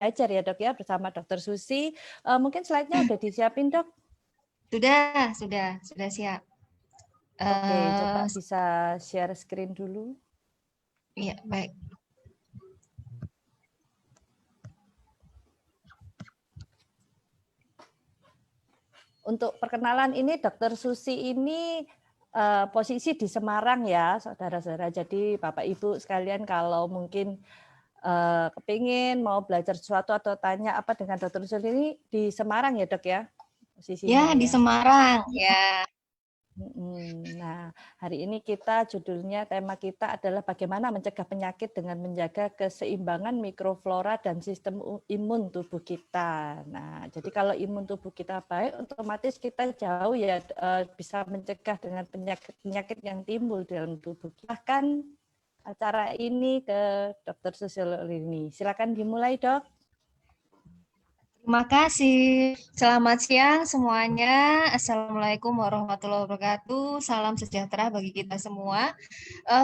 belajar ya dok ya bersama Dokter Susi. Mungkin slide-nya udah disiapin dok? Sudah siap. Oke, coba bisa share screen dulu. Iya, baik. Untuk perkenalan ini Dokter Susi ini posisi di Semarang ya, saudara-saudara. Jadi Bapak Ibu sekalian kalau mungkin kepingin mau belajar sesuatu atau tanya apa dengan Dokter Susi ini di Semarang ya dok ya posisinya Ya, di ya. Semarang. Ya. Nah, hari ini tema kita adalah bagaimana mencegah penyakit dengan menjaga keseimbangan mikroflora dan sistem imun tubuh kita. Nah, jadi kalau imun tubuh kita baik, otomatis kita jauh ya bisa mencegah dengan penyakit yang timbul dalam tubuh kita. Bahkan acara ini ke Dokter Susi ini. Silakan dimulai, Dok. Terima kasih. Selamat siang semuanya. Assalamualaikum warahmatullahi wabarakatuh. Salam sejahtera bagi kita semua.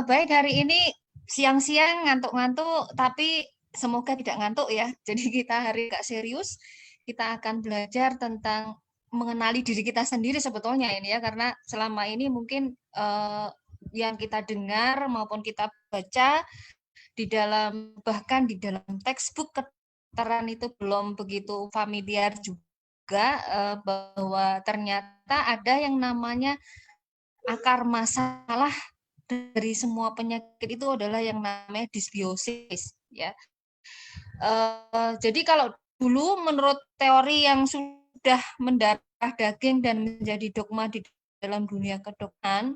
Baik, hari ini siang-siang ngantuk-ngantuk, tapi semoga tidak ngantuk ya. Jadi kita hari agak serius. Kita akan belajar tentang mengenali diri kita sendiri sebetulnya ini ya, karena selama ini mungkin yang kita dengar maupun kita baca bahkan di dalam textbook kedokteran itu belum begitu familiar juga bahwa ternyata ada yang namanya akar masalah dari semua penyakit itu adalah yang namanya dysbiosis ya. Jadi kalau dulu menurut teori yang sudah mendarah daging dan menjadi dogma di dalam dunia kedokteran,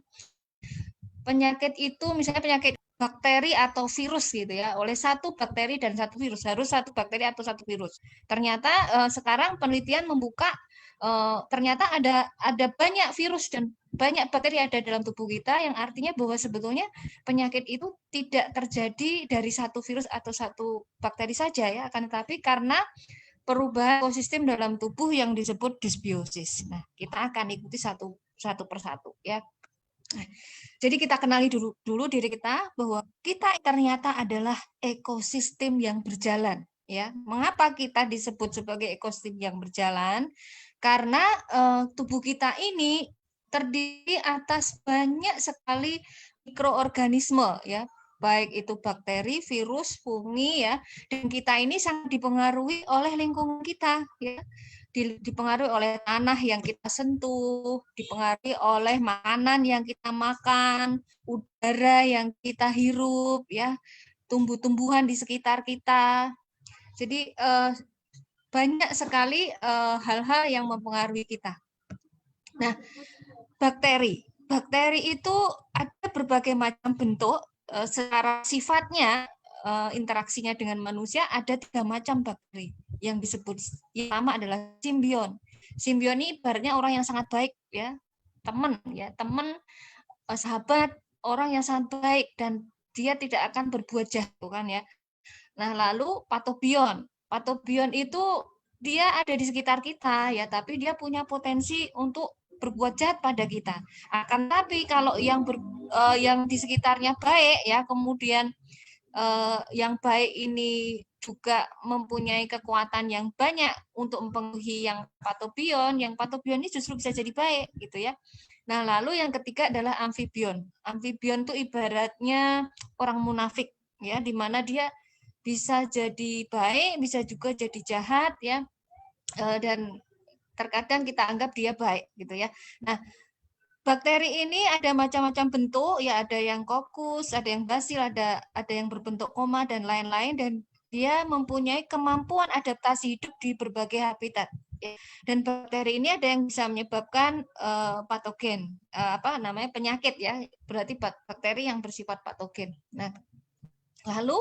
penyakit itu misalnya penyakit bakteri atau virus gitu ya, oleh satu bakteri dan satu virus, harus satu bakteri atau satu virus. Ternyata sekarang penelitian membuka ternyata ada banyak virus dan banyak bakteri ada dalam tubuh kita, yang artinya bahwa sebetulnya penyakit itu tidak terjadi dari satu virus atau satu bakteri saja ya, akan tetapi karena perubahan ekosistem dalam tubuh yang disebut dysbiosis. Nah, kita akan ikuti satu persatu ya. Jadi kita kenali dulu diri kita bahwa kita ternyata adalah ekosistem yang berjalan ya. Mengapa kita disebut sebagai ekosistem yang berjalan? Karena tubuh kita ini terdiri atas banyak sekali mikroorganisme ya, baik itu bakteri, virus, fungi ya, dan kita ini sangat dipengaruhi oleh lingkungan kita ya. Dipengaruhi oleh tanah yang kita sentuh, dipengaruhi oleh makanan yang kita makan, udara yang kita hirup, ya, tumbuh-tumbuhan di sekitar kita. Jadi banyak sekali hal-hal yang mempengaruhi kita. Nah, bakteri itu ada berbagai macam bentuk. Secara sifatnya interaksinya dengan manusia ada 3 macam bakteri yang disebut. Yang pertama adalah simbion. Simbion ini ibaratnya orang yang sangat baik ya, teman, sahabat, orang yang sangat baik dan dia tidak akan berbuat jahat kan ya. Nah, lalu patobion. Patobion itu dia ada di sekitar kita ya, tapi dia punya potensi untuk berbuat jahat pada kita. Akan tapi kalau yang di sekitarnya baik ya, kemudian yang baik ini juga mempunyai kekuatan yang banyak untuk mempengaruhi yang patobion ini justru bisa jadi baik gitu ya. Nah, lalu yang ketiga adalah amfibion. Amfibion itu ibaratnya orang munafik ya, di mana dia bisa jadi baik, bisa juga jadi jahat ya. Dan terkadang kita anggap dia baik gitu ya. Nah, bakteri ini ada macam-macam bentuk ya, ada yang kokus, ada yang basil, ada yang berbentuk koma dan lain-lain, dan dia mempunyai kemampuan adaptasi hidup di berbagai habitat. Dan bakteri ini ada yang bisa menyebabkan patogen, penyakit ya, berarti bakteri yang bersifat patogen. Nah, lalu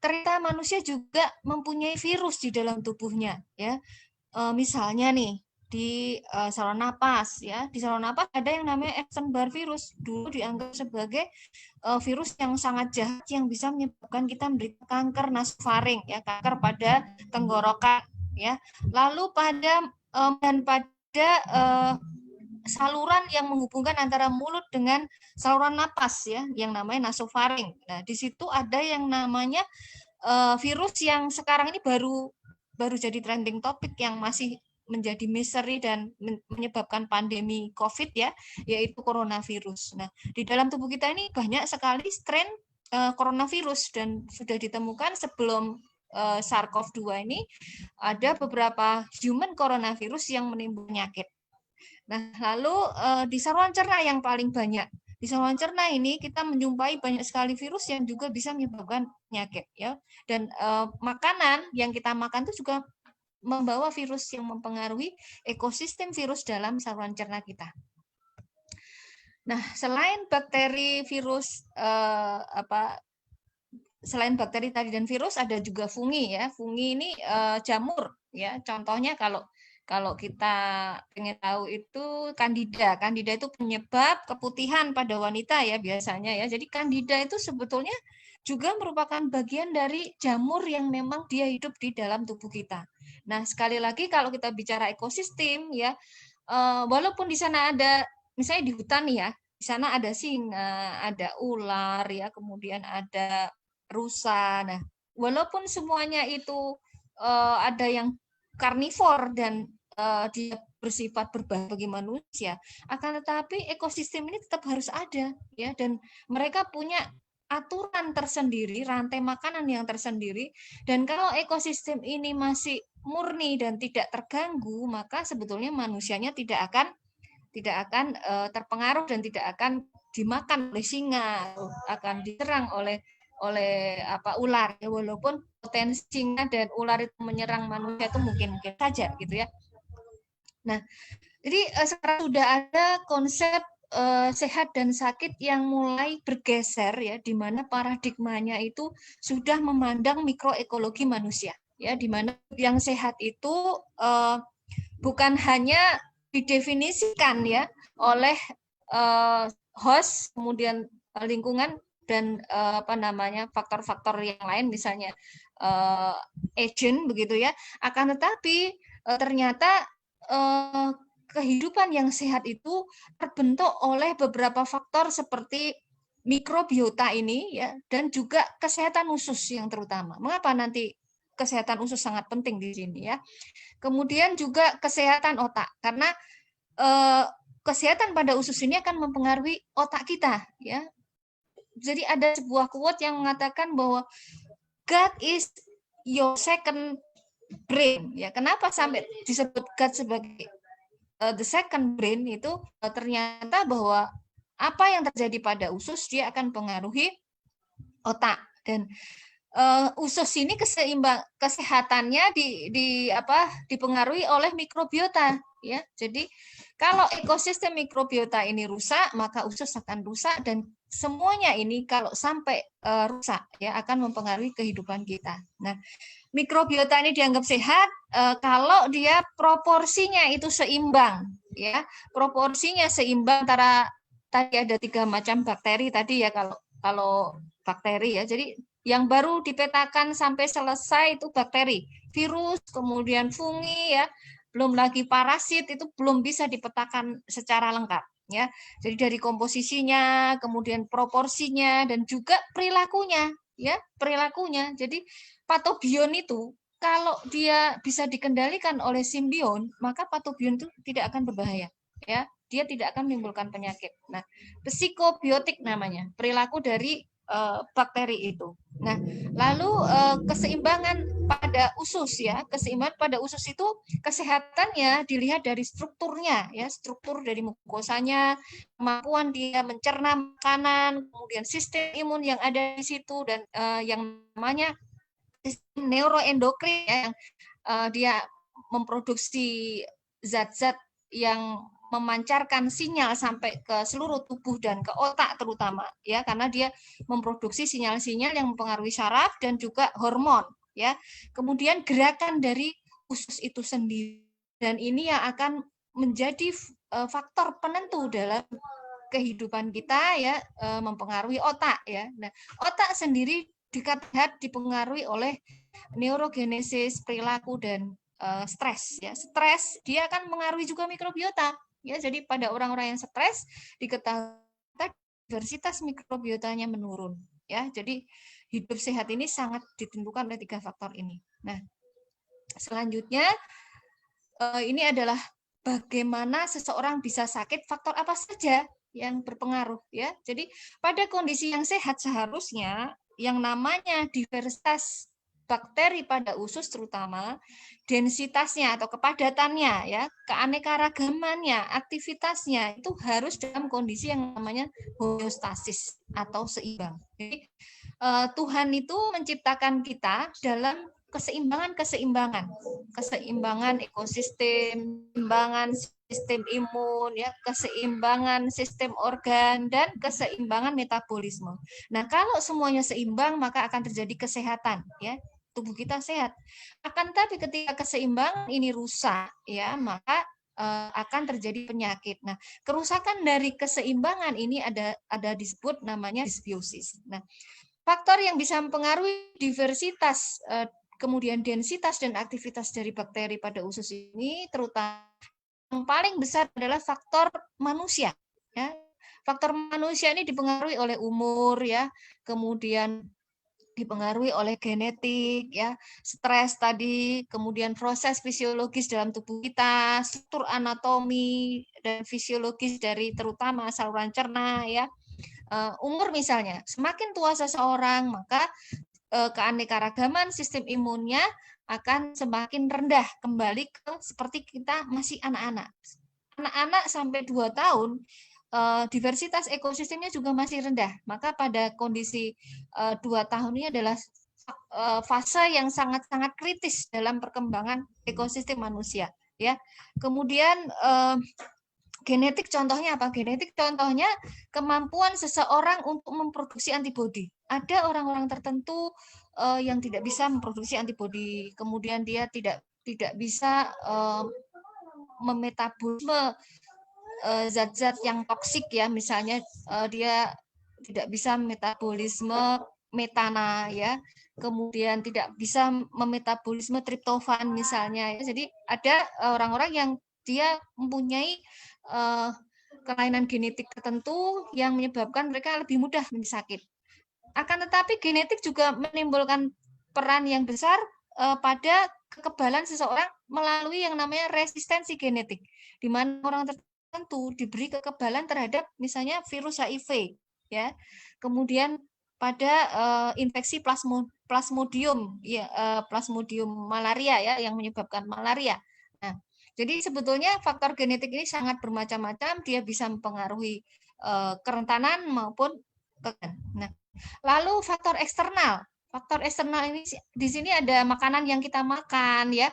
ternyata manusia juga mempunyai virus di dalam tubuhnya ya. Misalnya nih di saluran napas ya, di saluran napas ada yang namanya Epstein-Barr virus, dulu dianggap sebagai virus yang sangat jahat yang bisa menyebabkan kita menderita kanker nasofaring ya, kanker pada tenggorokan ya. Lalu pada saluran yang menghubungkan antara mulut dengan saluran napas ya, yang namanya nasofaring. Nah, di situ ada yang namanya virus yang sekarang ini baru baru jadi trending topik yang masih menjadi misteri dan menyebabkan pandemi COVID ya, yaitu coronavirus. Nah, di dalam tubuh kita ini banyak sekali strain coronavirus dan sudah ditemukan sebelum SARS-CoV-2 ini ada beberapa human coronavirus yang menimbulkan penyakit. Nah, lalu di saluran cerna yang paling banyak. Di saluran cerna ini kita menjumpai banyak sekali virus yang juga bisa menyebabkan penyakit ya. Dan makanan yang kita makan itu juga membawa virus yang mempengaruhi ekosistem virus dalam saluran cerna kita. Nah, selain bakteri, virus, selain bakteri tadi dan virus, ada juga fungi ya. Fungi ini jamur ya. Contohnya kalau kita pengen tahu itu Candida. Candida itu penyebab keputihan pada wanita ya biasanya ya. Jadi Candida itu sebetulnya juga merupakan bagian dari jamur yang memang dia hidup di dalam tubuh kita. Nah, sekali lagi kalau kita bicara ekosistem ya, walaupun di sana ada misalnya di hutan ya, di sana ada singa, ada ular ya, kemudian ada rusa. Nah, walaupun semuanya itu ada yang karnivor dan dia bersifat berbahaya bagi manusia, akan tetapi ekosistem ini tetap harus ada ya, dan mereka punya aturan tersendiri, rantai makanan yang tersendiri, dan kalau ekosistem ini masih murni dan tidak terganggu, maka sebetulnya manusianya tidak akan terpengaruh dan tidak akan dimakan oleh singa, akan diserang oleh ular ya, walaupun potensi singa dan ular itu menyerang manusia itu mungkin saja gitu ya. Nah, jadi sekarang sudah ada konsep sehat dan sakit yang mulai bergeser ya, di mana paradigmanya itu sudah memandang mikroekologi manusia ya, di mana yang sehat itu bukan hanya didefinisikan ya oleh host, kemudian lingkungan dan faktor-faktor yang lain, misalnya agent begitu ya, akan tetapi ternyata kehidupan yang sehat itu terbentuk oleh beberapa faktor seperti mikrobiota ini ya, dan juga kesehatan usus yang terutama. Mengapa nanti kesehatan usus sangat penting di sini ya? Kemudian juga kesehatan otak, karena kesehatan pada usus ini akan mempengaruhi otak kita ya. Jadi ada sebuah quote yang mengatakan bahwa God is your second brain ya. Kenapa sampai disebut God sebagai the second brain itu ternyata bahwa apa yang terjadi pada usus dia akan mempengaruhi otak, dan usus ini kesehatannya dipengaruhi oleh mikrobiota ya. Jadi kalau ekosistem mikrobiota ini rusak, maka usus akan rusak, dan semuanya ini kalau sampai rusak ya akan mempengaruhi kehidupan kita. Nah, mikrobiota ini dianggap sehat kalau dia proporsinya itu seimbang ya. Proporsinya seimbang antara tadi ada 3 macam bakteri tadi ya, kalau bakteri ya. Jadi yang baru dipetakan sampai selesai itu bakteri, virus, kemudian fungi ya, belum lagi parasit, itu belum bisa dipetakan secara lengkap ya. Jadi dari komposisinya, kemudian proporsinya, dan juga perilakunya ya, perilakunya. Jadi patobion itu kalau dia bisa dikendalikan oleh simbion, maka patobion itu tidak akan berbahaya ya. Dia tidak akan menimbulkan penyakit. Nah, psikobiotik namanya, perilaku dari bakteri itu. Nah, lalu keseimbangan pada usus ya, keseimbangan pada usus itu kesehatannya dilihat dari strukturnya ya, struktur dari mukosanya, kemampuan dia mencerna makanan, kemudian sistem imun yang ada di situ, dan yang namanya sistem neuroendokrin ya, yang dia memproduksi zat-zat yang memancarkan sinyal sampai ke seluruh tubuh dan ke otak terutama ya, karena dia memproduksi sinyal-sinyal yang mempengaruhi saraf dan juga hormon ya. Kemudian gerakan dari usus itu sendiri, dan ini yang akan menjadi faktor penentu dalam kehidupan kita ya, mempengaruhi otak ya. Nah, otak sendiri dikatakan dipengaruhi oleh neurogenesis, perilaku, dan stres ya. Stres dia akan mengaruhi juga mikrobiota ya. Jadi pada orang-orang yang stres diketahui diversitas mikrobiotanya menurun ya. Jadi hidup sehat ini sangat ditentukan oleh 3 faktor ini. Nah, Selanjutnya, ini adalah bagaimana seseorang bisa sakit, faktor apa saja yang berpengaruh ya. Jadi pada kondisi yang sehat seharusnya yang namanya diversitas bakteri pada usus terutama densitasnya atau kepadatannya ya, keanekaragamannya, aktivitasnya itu harus dalam kondisi yang namanya homeostasis atau seimbang. Jadi Tuhan itu menciptakan kita dalam keseimbangan ekosistem, keseimbangan sistem imun, ya, keseimbangan sistem organ dan keseimbangan metabolisme. Nah, kalau semuanya seimbang maka akan terjadi kesehatan, ya. Tubuh kita sehat. Akan tapi ketika keseimbangan ini rusak, ya, maka akan terjadi penyakit. Nah, kerusakan dari keseimbangan ini ada disebut namanya disbiosis. Nah, faktor yang bisa mempengaruhi diversitas, kemudian densitas dan aktivitas dari bakteri pada usus ini, terutama yang paling besar adalah faktor manusia. Ya. Faktor manusia ini dipengaruhi oleh umur, ya, kemudian dipengaruhi oleh genetik, ya, stres tadi, kemudian proses fisiologis dalam tubuh kita, struktur anatomi dan fisiologis dari terutama saluran cerna, ya. Umur misalnya, semakin tua seseorang, maka keanekaragaman sistem imunnya akan semakin rendah kembali ke seperti kita masih anak-anak. Anak-anak sampai 2 tahun diversitas ekosistemnya juga masih rendah. Maka pada kondisi 2 tahun ini adalah fase yang sangat-sangat kritis dalam perkembangan ekosistem manusia, ya. Kemudian genetik contohnya apa? Genetik contohnya kemampuan seseorang untuk memproduksi antibodi. Ada orang-orang tertentu yang tidak bisa memproduksi antibodi, kemudian dia tidak bisa memetabolisme zat-zat yang toksik, ya, misalnya dia tidak bisa metabolisme metana, ya, kemudian tidak bisa memetabolisme triptofan misalnya, ya. Jadi ada orang-orang yang dia mempunyai kelainan genetik tertentu yang menyebabkan mereka lebih mudah sakit. Akan tetapi genetik juga menimbulkan peran yang besar pada kekebalan seseorang melalui yang namanya resistensi genetik, di mana orang tertentu diberi kekebalan terhadap misalnya virus HIV, ya. Kemudian pada infeksi plasmodium, ya, plasmodium malaria, ya, yang menyebabkan malaria. Nah, jadi sebetulnya faktor genetik ini sangat bermacam-macam, dia bisa mempengaruhi kerentanan maupun Nah, lalu faktor eksternal. Faktor eksternal ini di sini ada makanan yang kita makan, ya,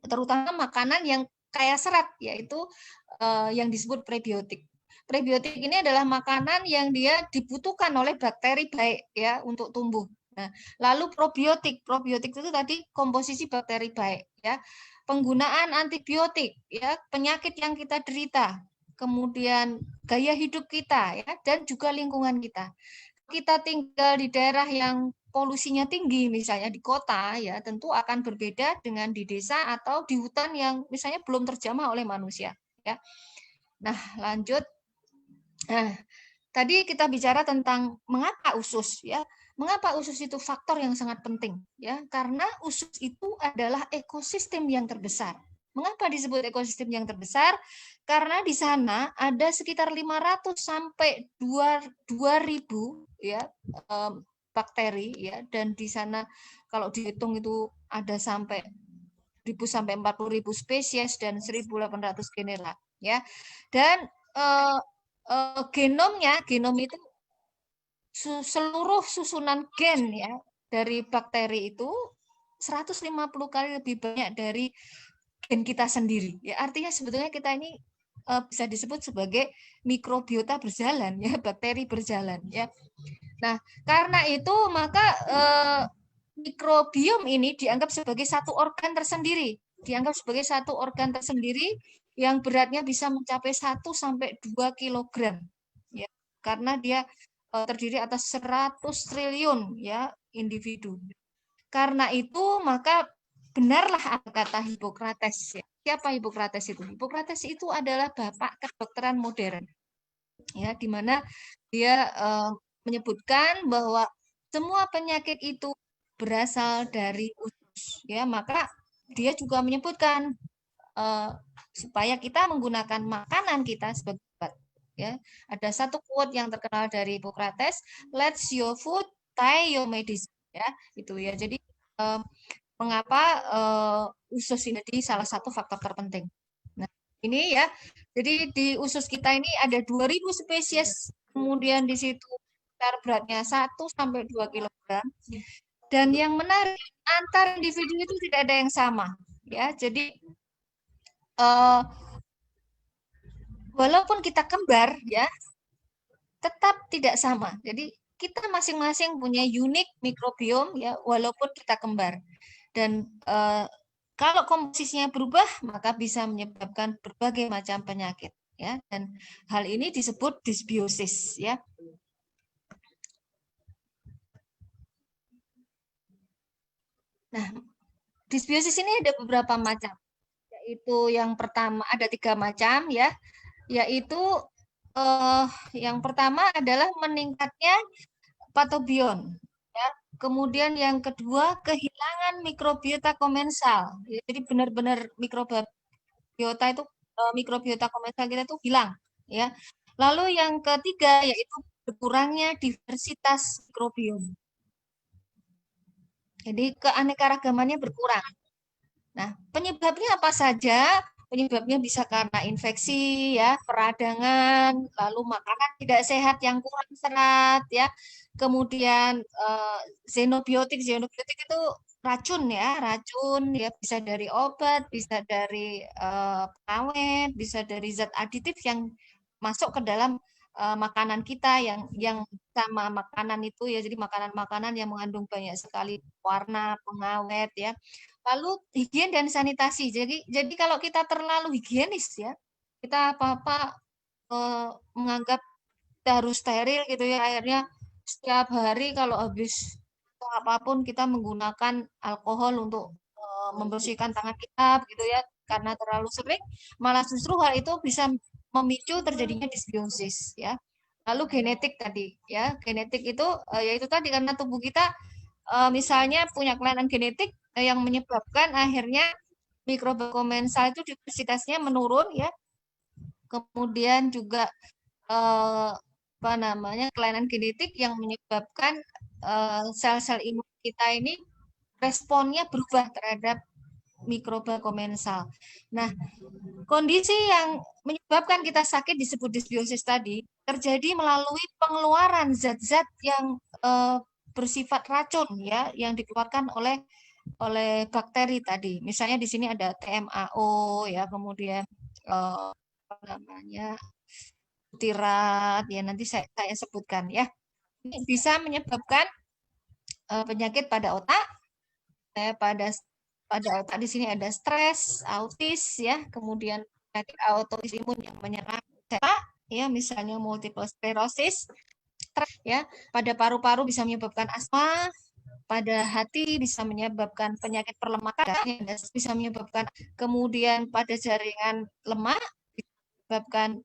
terutama makanan yang kaya serat, yaitu yang disebut prebiotik. Prebiotik ini adalah makanan yang dia dibutuhkan oleh bakteri baik, ya, untuk tumbuh. Nah, lalu probiotik. Probiotik itu tadi komposisi bakteri baik, ya. Penggunaan antibiotik, ya, penyakit yang kita derita, kemudian gaya hidup kita, ya, dan juga lingkungan kita. Kita tinggal di daerah yang polusinya tinggi, misalnya di kota, ya, tentu akan berbeda dengan di desa atau di hutan yang misalnya belum terjamah oleh manusia, ya. Nah, lanjut. Nah, tadi kita bicara tentang mengapa usus, ya. Mengapa usus itu faktor yang sangat penting, ya? Karena usus itu adalah ekosistem yang terbesar. Mengapa disebut ekosistem yang terbesar? Karena di sana ada sekitar 500 sampai 2000, ya, bakteri, ya, dan di sana kalau dihitung itu ada sampai 1000 sampai 40.000 spesies dan 1.800 genera, ya. Dan genom itu seluruh susunan gen, ya, dari bakteri itu 150 kali lebih banyak dari gen kita sendiri. Ya, artinya sebetulnya kita ini bisa disebut sebagai mikrobiota berjalan, ya, bakteri berjalan, ya. Nah, karena itu maka mikrobiom ini dianggap sebagai satu organ tersendiri, yang beratnya bisa mencapai 1 sampai 2 kilogram, ya. Karena dia terdiri atas 100 triliun, ya, individu. Karena itu maka benarlah kata Hippocrates, ya. Siapa Hippocrates itu? Hippocrates itu adalah bapak kedokteran modern, ya, di mana dia menyebutkan bahwa semua penyakit itu berasal dari usus, ya. Maka dia juga menyebutkan supaya kita menggunakan makanan kita sebagai obat. Ya, ada satu quote yang terkenal dari Hippocrates, "Let your food tie your medicine." Ya, itu ya. Jadi mengapa usus ini jadi salah satu faktor terpenting. Nah, ini ya. Jadi di usus kita ini ada 2000 spesies. Kemudian di situ beratnya 1 sampai 2 kilogram. Dan yang menarik, antar individu itu tidak ada yang sama. Ya, jadi walaupun kita kembar, ya, tetap tidak sama. Jadi kita masing-masing punya unik mikrobiom, ya, walaupun kita kembar. Dan kalau komposisinya berubah, maka bisa menyebabkan berbagai macam penyakit, ya. Dan hal ini disebut disbiosis, ya. Nah, disbiosis ini ada beberapa macam. Yaitu yang pertama ada 3 macam, ya. Yaitu yang pertama adalah meningkatnya patobion. Ya. Kemudian yang kedua kehilangan mikrobiota komensal. Jadi benar-benar mikrobiota itu mikrobiota komensal kita itu hilang. Ya. Lalu yang ketiga yaitu berkurangnya diversitas mikrobiom. Jadi keanekaragamannya berkurang. Nah, penyebabnya apa saja? Penyebabnya bisa karena infeksi, ya, peradangan, lalu makanan tidak sehat yang kurang serat, ya. Kemudian xenobiotik itu racun, ya, bisa dari obat, bisa dari pengawet, bisa dari zat aditif yang masuk ke dalam makanan kita yang sama makanan itu, ya. Jadi makanan-makanan yang mengandung banyak sekali warna, pengawet, ya. Lalu higien dan sanitasi. Jadi kalau kita terlalu higienis, ya, kita apa-apa menganggap kita harus steril gitu, ya. Akhirnya setiap hari kalau habis apapun kita menggunakan alkohol untuk membersihkan tangan kita gitu, ya. Karena terlalu sering, malah justru hal itu bisa memicu terjadinya disbiosis, ya. Lalu genetik tadi, ya. Genetik itu yaitu tadi karena tubuh kita misalnya punya kelainan genetik yang menyebabkan akhirnya mikrobiota komensal itu diversitasnya menurun, ya. Kemudian juga apa namanya kelainan genetik yang menyebabkan sel-sel imun kita ini responnya berubah terhadap mikroba komensal. Nah, kondisi yang menyebabkan kita sakit disebut disbiosis tadi terjadi melalui pengeluaran zat-zat yang bersifat racun, ya, yang dikeluarkan oleh bakteri tadi. Misalnya di sini ada TMAO, ya, kemudian apa namanya butirat, ya, nanti saya sebutkan, ya. Ini bisa menyebabkan penyakit pada otak, pada otak di sini ada stres, autis, ya, kemudian penyakit autoimun yang menyerang otak, ya, misalnya multiple sclerosis, ya, pada paru-paru bisa menyebabkan asma, pada hati bisa menyebabkan penyakit perlemakan, bisa menyebabkan, kemudian pada jaringan lemak menyebabkan,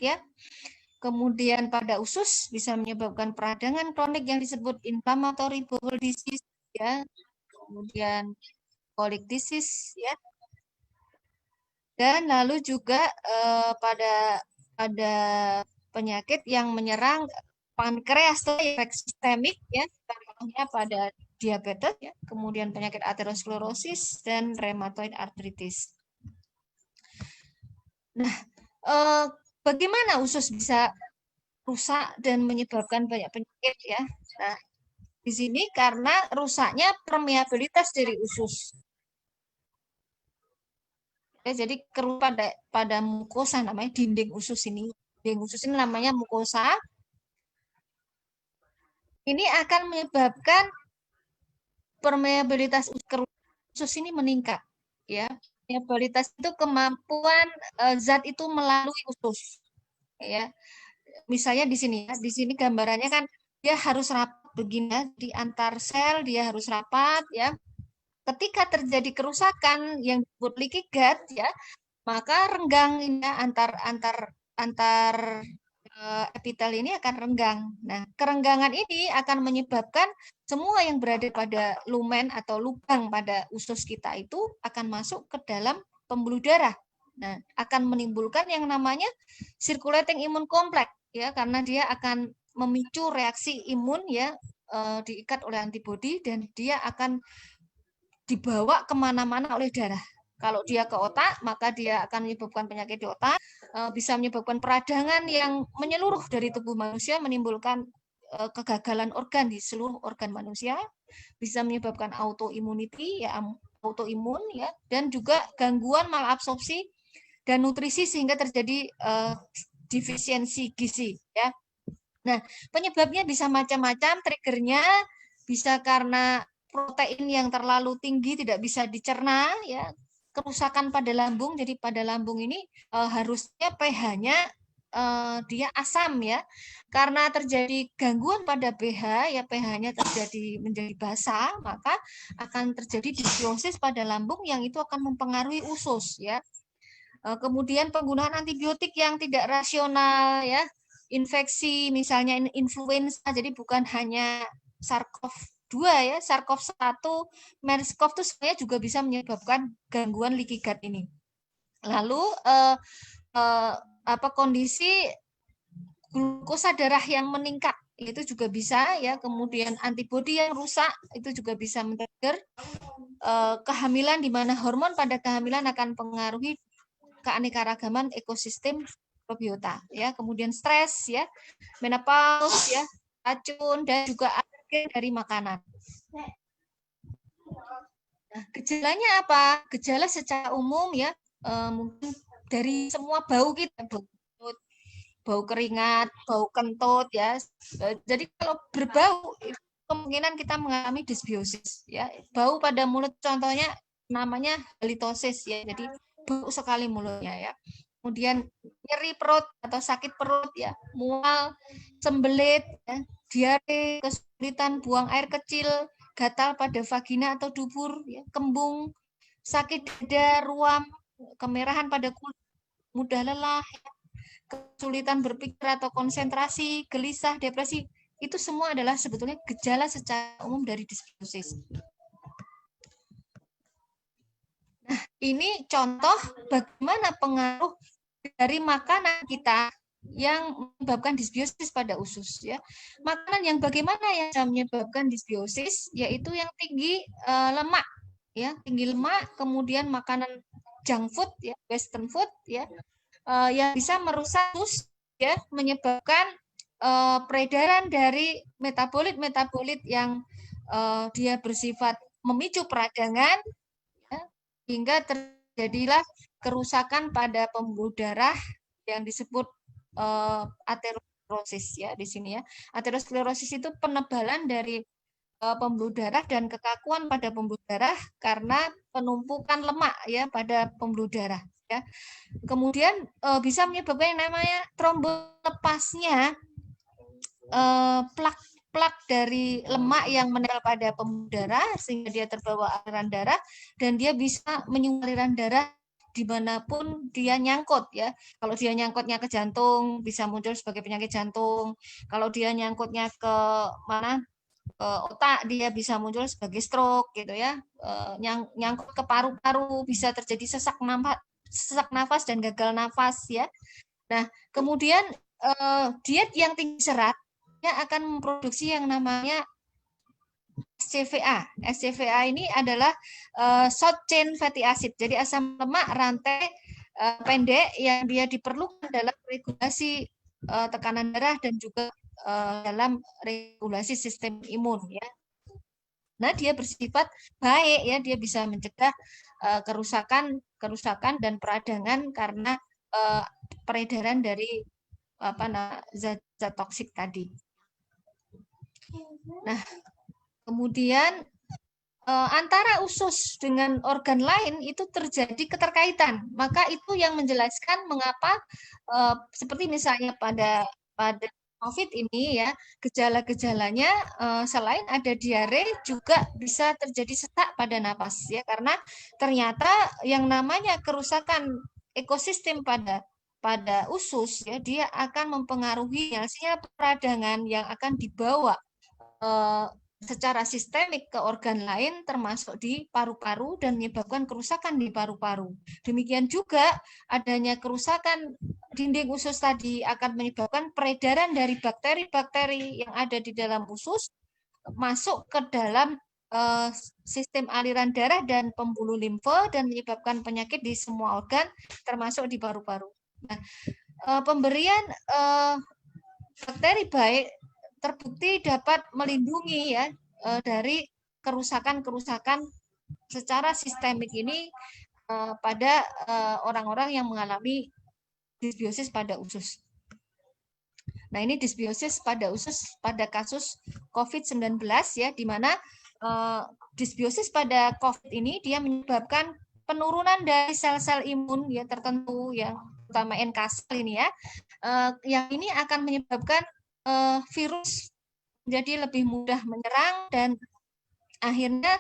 ya, kemudian pada usus bisa menyebabkan peradangan kronik yang disebut inflammatory bowel disease, ya, kemudian colic disease, ya, dan lalu juga pada penyakit yang menyerang pankreas atau efek sistemik, ya, contohnya pada diabetes, ya, kemudian penyakit aterosklerosis dan rheumatoid arthritis. Nah, bagaimana usus bisa rusak dan menyebabkan banyak penyakit, ya? Nah, di sini karena rusaknya permeabilitas dari usus. Ya, jadi keruh pada mukosa namanya dinding usus ini. Dinding usus ini namanya mukosa. Ini akan menyebabkan permeabilitas usus ini meningkat, ya. Permeabilitas itu kemampuan zat itu melalui usus, ya. Misalnya di sini, ya, di sini gambarannya kan dia harus rapat begini, ya, di antar sel dia harus rapat, ya. Ketika terjadi kerusakan yang disebut leaky gut, ya, maka renggang ini, ya, antar epitel ini akan renggang. Nah, kerenggangan ini akan menyebabkan semua yang berada pada lumen atau lubang pada usus kita itu akan masuk ke dalam pembuluh darah. Nah, akan menimbulkan yang namanya circulating immune complex ya, karena dia akan memicu reaksi imun ya, diikat oleh antibodi dan dia akan dibawa kemana-mana oleh darah. Kalau dia ke otak, maka dia akan menyebabkan penyakit di otak, bisa menyebabkan peradangan yang menyeluruh dari tubuh manusia, menimbulkan kegagalan organ di seluruh organ manusia, bisa menyebabkan autoimmunity, ya autoimun, ya, dan juga gangguan malabsorpsi dan nutrisi sehingga terjadi defisiensi gizi, ya. Nah, penyebabnya bisa macam-macam, triggernya bisa karena protein yang terlalu tinggi tidak bisa dicerna, ya, kerusakan pada lambung. Jadi pada lambung ini harusnya pH-nya dia asam ya. Karena terjadi gangguan pada pH, ya pH-nya terjadi menjadi basa, maka akan terjadi disbiosis pada lambung yang itu akan mempengaruhi usus ya. Kemudian penggunaan antibiotik yang tidak rasional ya, infeksi misalnya influenza, jadi bukan hanya SARS-CoV-2 ya, SARS-CoV-1, MERS-CoV itu sebenarnya juga bisa menyebabkan gangguan leaky gut ini. Lalu kondisi glukosa darah yang meningkat itu juga bisa ya, kemudian antibodi yang rusak itu juga bisa men-trigger kehamilan, di mana hormon pada kehamilan akan mempengaruhi keanekaragaman ekosistem mikrobiota ya, kemudian stres ya, menopause ya, racun dan juga alergen dari makanan. Nah, gejalanya apa? Gejala secara umum ya, mungkin dari semua bau kita, bau keringat, bau kentut ya. Jadi kalau berbau kemungkinan kita mengalami dysbiosis ya. Bau pada mulut contohnya namanya halitosis ya. Jadi bau sekali mulutnya ya. Kemudian nyeri perut atau sakit perut ya, mual, sembelit, ya, diare, kesulitan buang air kecil, gatal pada vagina atau dubur, ya, kembung, sakit dada, ruam, kemerahan pada kulit, mudah lelah, ya, kesulitan berpikir atau konsentrasi, gelisah, depresi, itu semua adalah sebetulnya gejala secara umum dari dysbiosis. Nah, ini contoh bagaimana pengaruh dari makanan kita yang menyebabkan dysbiosis pada usus ya. Makanan yang bagaimana yang menyebabkan dysbiosis, yaitu yang tinggi lemak ya, tinggi lemak, kemudian makanan junk food ya, western food ya, yang bisa merusak usus ya, menyebabkan peredaran dari metabolit-metabolit yang dia bersifat memicu peradangan ya, hingga terjadilah kerusakan pada pembuluh darah yang disebut aterosklerosis ya di sini ya. Aterosklerosis itu penebalan dari pembuluh darah dan kekakuan pada pembuluh darah karena penumpukan lemak ya pada pembuluh darah ya. Kemudian bisa menyebabkan yang namanya trombolepasnya plak dari lemak yang menempel pada pembuluh darah sehingga dia terbawa aliran darah dan dia bisa menyumbang aliran darah dimanapun dia nyangkut ya. Kalau dia nyangkutnya ke jantung bisa muncul sebagai penyakit jantung. Kalau dia nyangkutnya ke mana, ke otak, dia bisa muncul sebagai stroke gitu ya. Nyangkut ke paru-paru bisa terjadi sesak nafas dan gagal nafas ya. Nah kemudian diet yang tinggi serat akan memproduksi yang namanya SCVA. SCVA ini adalah short chain fatty acid. Jadi asam lemak rantai pendek yang dia diperlukan dalam regulasi tekanan darah dan juga dalam regulasi sistem imun ya. Nah, dia bersifat baik ya, dia bisa mencegah kerusakan dan peradangan karena peredaran dari zat toksik tadi. Nah, kemudian antara usus dengan organ lain itu terjadi keterkaitan. Maka itu yang menjelaskan mengapa seperti misalnya pada COVID ini ya, gejala-gejalanya selain ada diare juga bisa terjadi sesak pada napas ya, karena ternyata yang namanya kerusakan ekosistem pada pada usus ya, dia akan mempengaruhi hasilnya peradangan yang akan dibawa secara sistemik ke organ lain termasuk di paru-paru dan menyebabkan kerusakan di paru-paru. Demikian juga adanya kerusakan dinding usus tadi akan menyebabkan peredaran dari bakteri-bakteri yang ada di dalam usus masuk ke dalam sistem aliran darah dan pembuluh limfe dan menyebabkan penyakit di semua organ termasuk di paru-paru. Nah, pemberian bakteri baik terbukti dapat melindungi ya dari kerusakan-kerusakan secara sistemik ini pada orang-orang yang mengalami disbiosis pada usus. Nah, ini disbiosis pada usus pada kasus COVID-19 ya, di mana disbiosis pada COVID ini dia menyebabkan penurunan dari sel-sel imun ya tertentu yang terutama NK sel ini ya, yang ini akan menyebabkan virus jadi lebih mudah menyerang dan akhirnya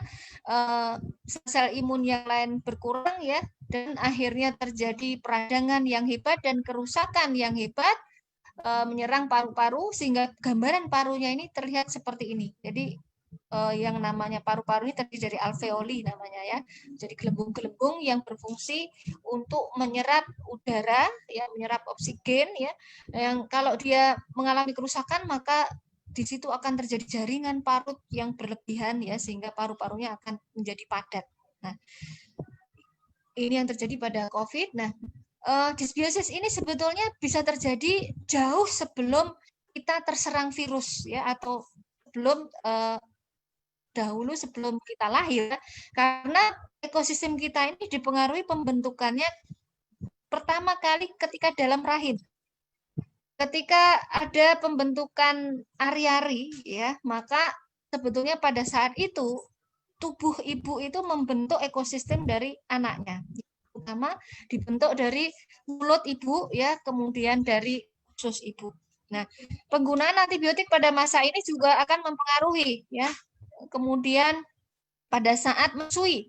sel imun yang lain berkurang ya, dan akhirnya terjadi peradangan yang hebat dan kerusakan yang hebat menyerang paru-paru sehingga gambaran parunya ini terlihat seperti ini. Jadi yang namanya paru-paru ini terdiri dari alveoli namanya ya. Jadi gelembung-gelembung yang berfungsi untuk menyerap udara ya, menyerap oksigen ya. Yang kalau dia mengalami kerusakan maka di situ akan terjadi jaringan parut yang berlebihan ya sehingga paru-parunya akan menjadi padat. Nah, ini yang terjadi pada COVID. Nah, disbiosis ini sebetulnya bisa terjadi jauh sebelum kita terserang virus ya atau sebelum dahulu sebelum kita lahir, karena ekosistem kita ini dipengaruhi pembentukannya pertama kali ketika dalam rahim. Ketika ada pembentukan ari-ari ya, maka sebetulnya pada saat itu tubuh ibu itu membentuk ekosistem dari anaknya. Pertama dibentuk dari mulut ibu ya, kemudian dari usus ibu. Nah, penggunaan antibiotik pada masa ini juga akan mempengaruhi ya. Kemudian pada saat menyusui,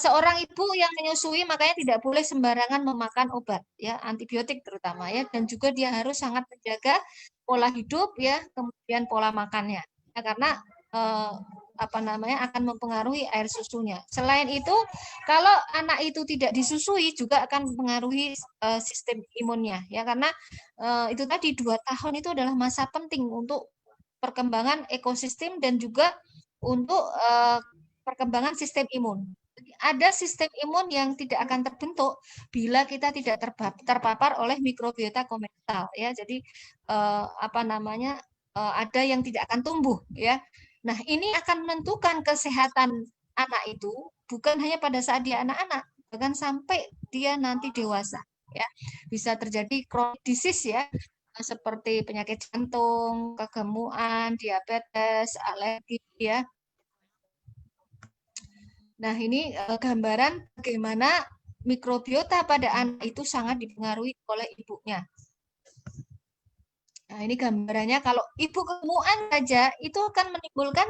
seorang ibu yang menyusui makanya tidak boleh sembarangan memakan obat ya, antibiotik terutama ya, dan juga dia harus sangat menjaga pola hidup ya, kemudian pola makannya ya, karena akan mempengaruhi air susunya. Selain itu, kalau anak itu tidak disusui juga akan mempengaruhi sistem imunnya ya, karena itu tadi 2 tahun itu adalah masa penting untuk perkembangan ekosistem dan juga untuk perkembangan sistem imun. Ada sistem imun yang tidak akan terbentuk bila kita tidak terpapar oleh mikrobiota komental ya. Jadi ada yang tidak akan tumbuh ya. Nah, ini akan menentukan kesehatan anak itu bukan hanya pada saat dia anak-anak, bahkan sampai dia nanti dewasa ya. Bisa terjadi chronic disease ya, seperti penyakit jantung, kegemukan, diabetes, alergi ya. Nah, ini gambaran bagaimana mikrobiota pada anak itu sangat dipengaruhi oleh ibunya. Nah, ini gambarannya kalau ibu kegemukan saja itu akan menimbulkan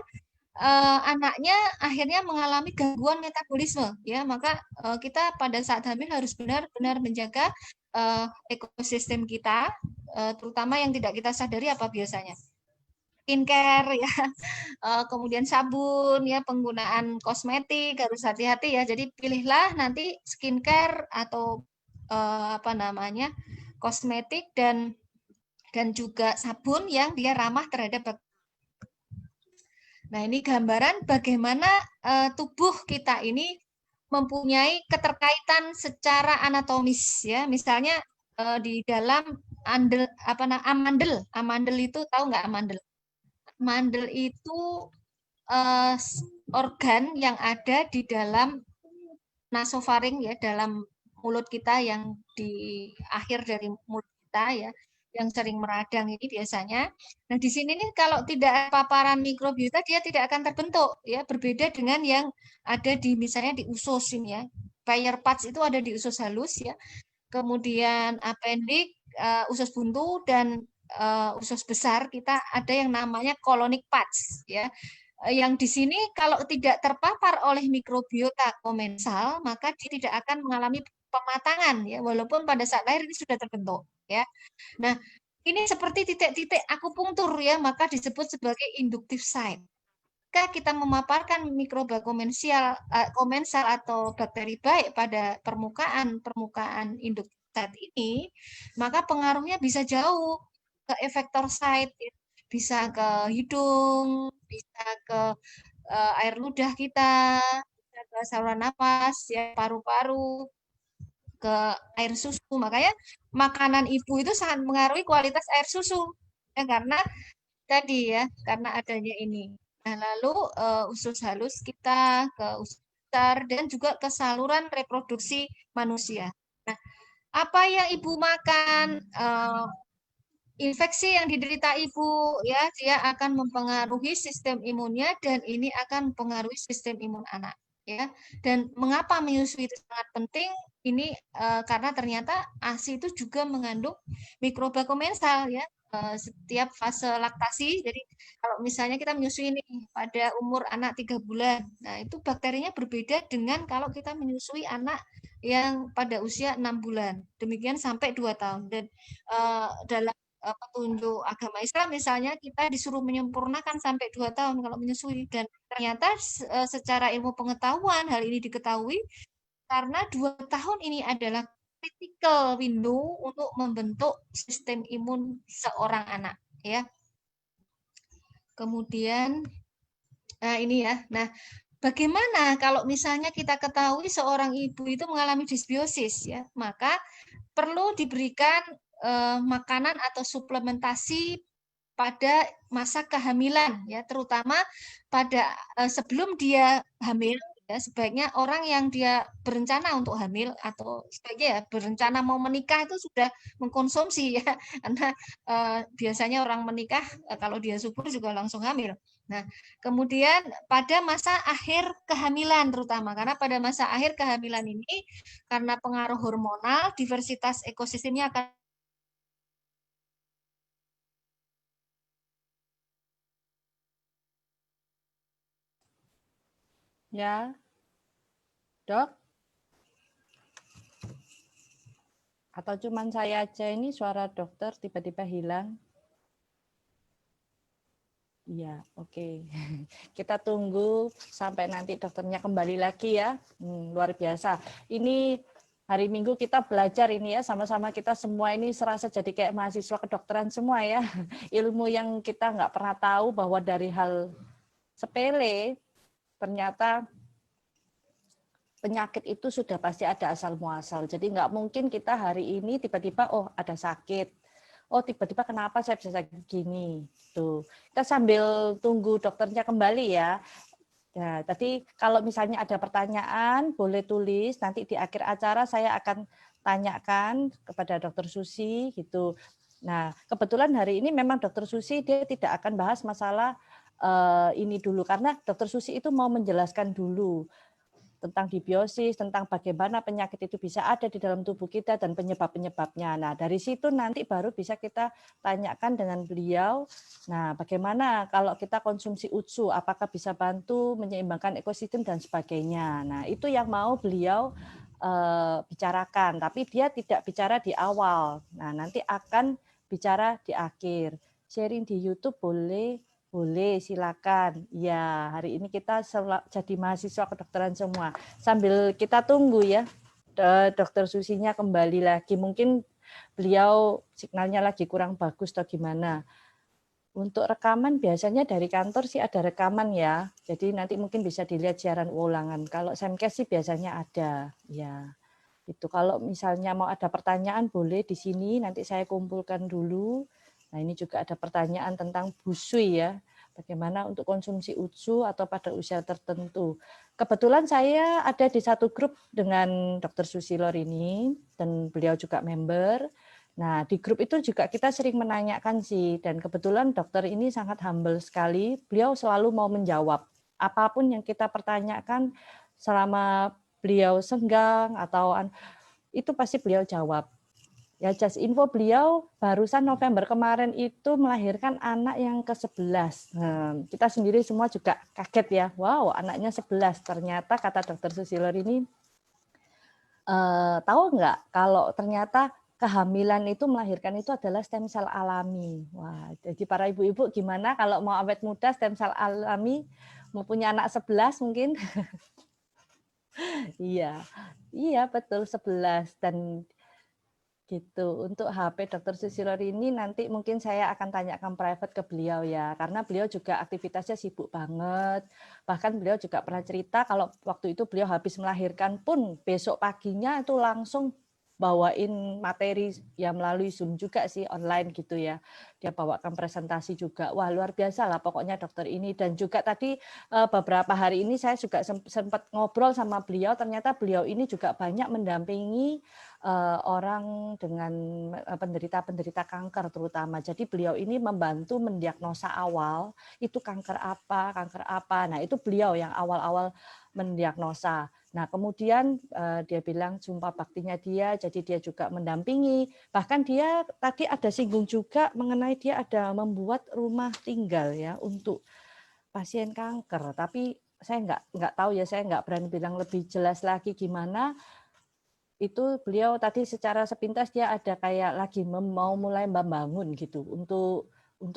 anaknya akhirnya mengalami gangguan metabolisme ya, maka kita pada saat hamil harus benar-benar menjaga ekosistem kita, terutama yang tidak kita sadari apa biasanya. Skincare ya, kemudian sabun ya, penggunaan kosmetik harus hati-hati ya. Jadi pilihlah nanti skincare atau kosmetik dan juga sabun yang dia ramah terhadap. Nah, ini gambaran bagaimana tubuh kita ini mempunyai keterkaitan secara anatomis ya. Misalnya di dalam amandel itu tahu nggak amandel? Amandel itu organ yang ada di dalam nasofaring ya, dalam mulut kita yang di akhir dari mulut kita ya, yang sering meradang ini biasanya. Nah, di sini nih kalau tidak paparan mikrobiota dia tidak akan terbentuk ya, berbeda dengan yang ada di misalnya di usus ini ya. Payer parts itu ada di usus halus ya. Kemudian appendix, usus buntu dan usus besar kita ada yang namanya colonic parts ya. yang di sini kalau tidak terpapar oleh mikrobiota komensal, maka dia tidak akan mengalami pematangan ya, walaupun pada saat lahir ini sudah terbentuk ya. Nah, ini seperti titik-titik akupunktur ya, maka disebut sebagai inductive site. Jika kita memaparkan mikroba komensal atau bakteri baik pada permukaan inductive site ini, maka pengaruhnya bisa jauh ke efektor site, bisa ke hidung, bisa ke air ludah kita, bisa ke saluran nafas, ya, paru-paru, ke air susu. Makanya makanan ibu itu sangat mengaruhi kualitas air susu. Ya, karena tadi ya, karena adanya ini. Nah, lalu usus halus kita ke usus besar dan juga ke saluran reproduksi manusia. Nah, apa yang ibu makan, infeksi yang diderita ibu ya, dia akan mempengaruhi sistem imunnya dan ini akan mempengaruhi sistem imun anak ya. Dan mengapa menyusui itu sangat penting? Ini karena ternyata ASI itu juga mengandung mikroba komensal ya. Setiap fase laktasi, jadi kalau misalnya kita menyusui ini pada umur anak 3 bulan, nah itu bakterinya berbeda dengan kalau kita menyusui anak yang pada usia 6 bulan, demikian sampai 2 tahun. Dan dalam petunjuk agama Islam misalnya kita disuruh menyempurnakan sampai 2 tahun kalau menyusui, dan ternyata secara ilmu pengetahuan hal ini diketahui karena 2 tahun ini adalah critical window untuk membentuk sistem imun seorang anak ya. Kemudian ini ya. Nah, bagaimana kalau misalnya kita ketahui seorang ibu itu mengalami disbiosis ya, maka perlu diberikan makanan atau suplementasi pada masa kehamilan ya, terutama pada sebelum dia hamil ya, sebaiknya orang yang dia berencana untuk hamil atau sebaiknya ya berencana mau menikah itu sudah mengkonsumsi ya, karena biasanya orang menikah kalau dia subur juga langsung hamil. Nah, kemudian pada masa akhir kehamilan terutama, karena pada masa akhir kehamilan ini karena pengaruh hormonal, diversitas ekosistemnya akan Ya, Dok? Atau cuman saya aja ini suara dokter tiba-tiba hilang? Iya, oke. Kita tunggu sampai nanti dokternya kembali lagi ya. Luar biasa. Ini hari Minggu kita belajar ini ya, sama-sama kita semua ini serasa jadi kayak mahasiswa kedokteran semua ya. Ilmu yang kita nggak pernah tahu bahwa dari hal sepele, ternyata penyakit itu sudah pasti ada asal muasal. Jadi nggak mungkin kita hari ini tiba-tiba oh ada sakit, oh tiba-tiba kenapa saya bisa sakit gini. Tuh kita sambil tunggu dokternya kembali ya. Ya, tadi kalau misalnya ada pertanyaan boleh tulis, nanti di akhir acara saya akan tanyakan kepada Dokter Susi gitu. Nah kebetulan hari ini memang Dokter Susi dia tidak akan bahas masalah ini dulu karena Dokter Susi itu mau menjelaskan dulu tentang dibiosis, tentang bagaimana penyakit itu bisa ada di dalam tubuh kita dan penyebab-penyebabnya. Nah, dari situ nanti baru bisa kita tanyakan dengan beliau, nah bagaimana kalau kita konsumsi UTSU, apakah bisa bantu menyeimbangkan ekosistem dan sebagainya. Nah, itu yang mau beliau bicarakan, tapi dia tidak bicara di awal. Nah, nanti akan bicara di akhir. Sharing di YouTube boleh, boleh, silakan. Ya, hari ini kita jadi mahasiswa kedokteran semua. Sambil kita tunggu ya, Dokter Susinya kembali lagi. Mungkin beliau signalnya lagi kurang bagus atau gimana. Untuk rekaman biasanya dari kantor sih ada rekaman ya. Jadi nanti mungkin bisa dilihat siaran ulangan. Kalau Semkes sih biasanya ada. Ya, itu kalau misalnya mau ada pertanyaan boleh di sini. Nanti saya kumpulkan dulu. Nah, ini juga ada pertanyaan tentang busui ya. Bagaimana untuk konsumsi UTSU atau pada usia tertentu. Kebetulan saya ada di satu grup dengan Dr. Susilor ini, dan beliau juga member. Nah, di grup itu juga kita sering menanyakan sih, dan kebetulan dokter ini sangat humble sekali. Beliau selalu mau menjawab. Apapun yang kita pertanyakan selama beliau senggang atau itu pasti beliau jawab. Ya, just info beliau barusan November kemarin itu melahirkan anak yang ke-11. Nah, kita sendiri semua juga kaget ya. Wow, anaknya 11. Ternyata kata Dokter Susilo ini, tahu nggak kalau ternyata kehamilan itu melahirkan itu adalah stem cell alami. Wah, jadi para ibu-ibu gimana kalau mau awet muda stem cell alami, mau punya anak 11 mungkin? Iya, iya betul 11 dan gitu. Untuk HP Dokter Susilo ini nanti mungkin saya akan tanyakan private ke beliau ya, karena beliau juga aktivitasnya sibuk banget. Bahkan beliau juga pernah cerita kalau waktu itu beliau habis melahirkan pun besok paginya itu langsung bawain materi ya melalui Zoom juga sih online gitu ya. Dia bawakan presentasi juga. Wah, luar biasa lah pokoknya dokter ini. Dan juga tadi beberapa hari ini saya juga sempat ngobrol sama beliau, ternyata beliau ini juga banyak mendampingi orang dengan penderita-penderita kanker terutama. Jadi beliau ini membantu mendiagnosa awal itu kanker apa. Nah, itu beliau yang awal-awal mendiagnosa. Nah, kemudian dia bilang sumpah baktinya dia, jadi dia juga mendampingi. Bahkan dia tadi ada singgung juga mengenai dia ada membuat rumah tinggal ya untuk pasien kanker. Tapi saya nggak tahu ya, saya nggak berani bilang lebih jelas lagi gimana. Itu beliau tadi secara sepintas dia ada kayak lagi mau mulai membangun gitu untuk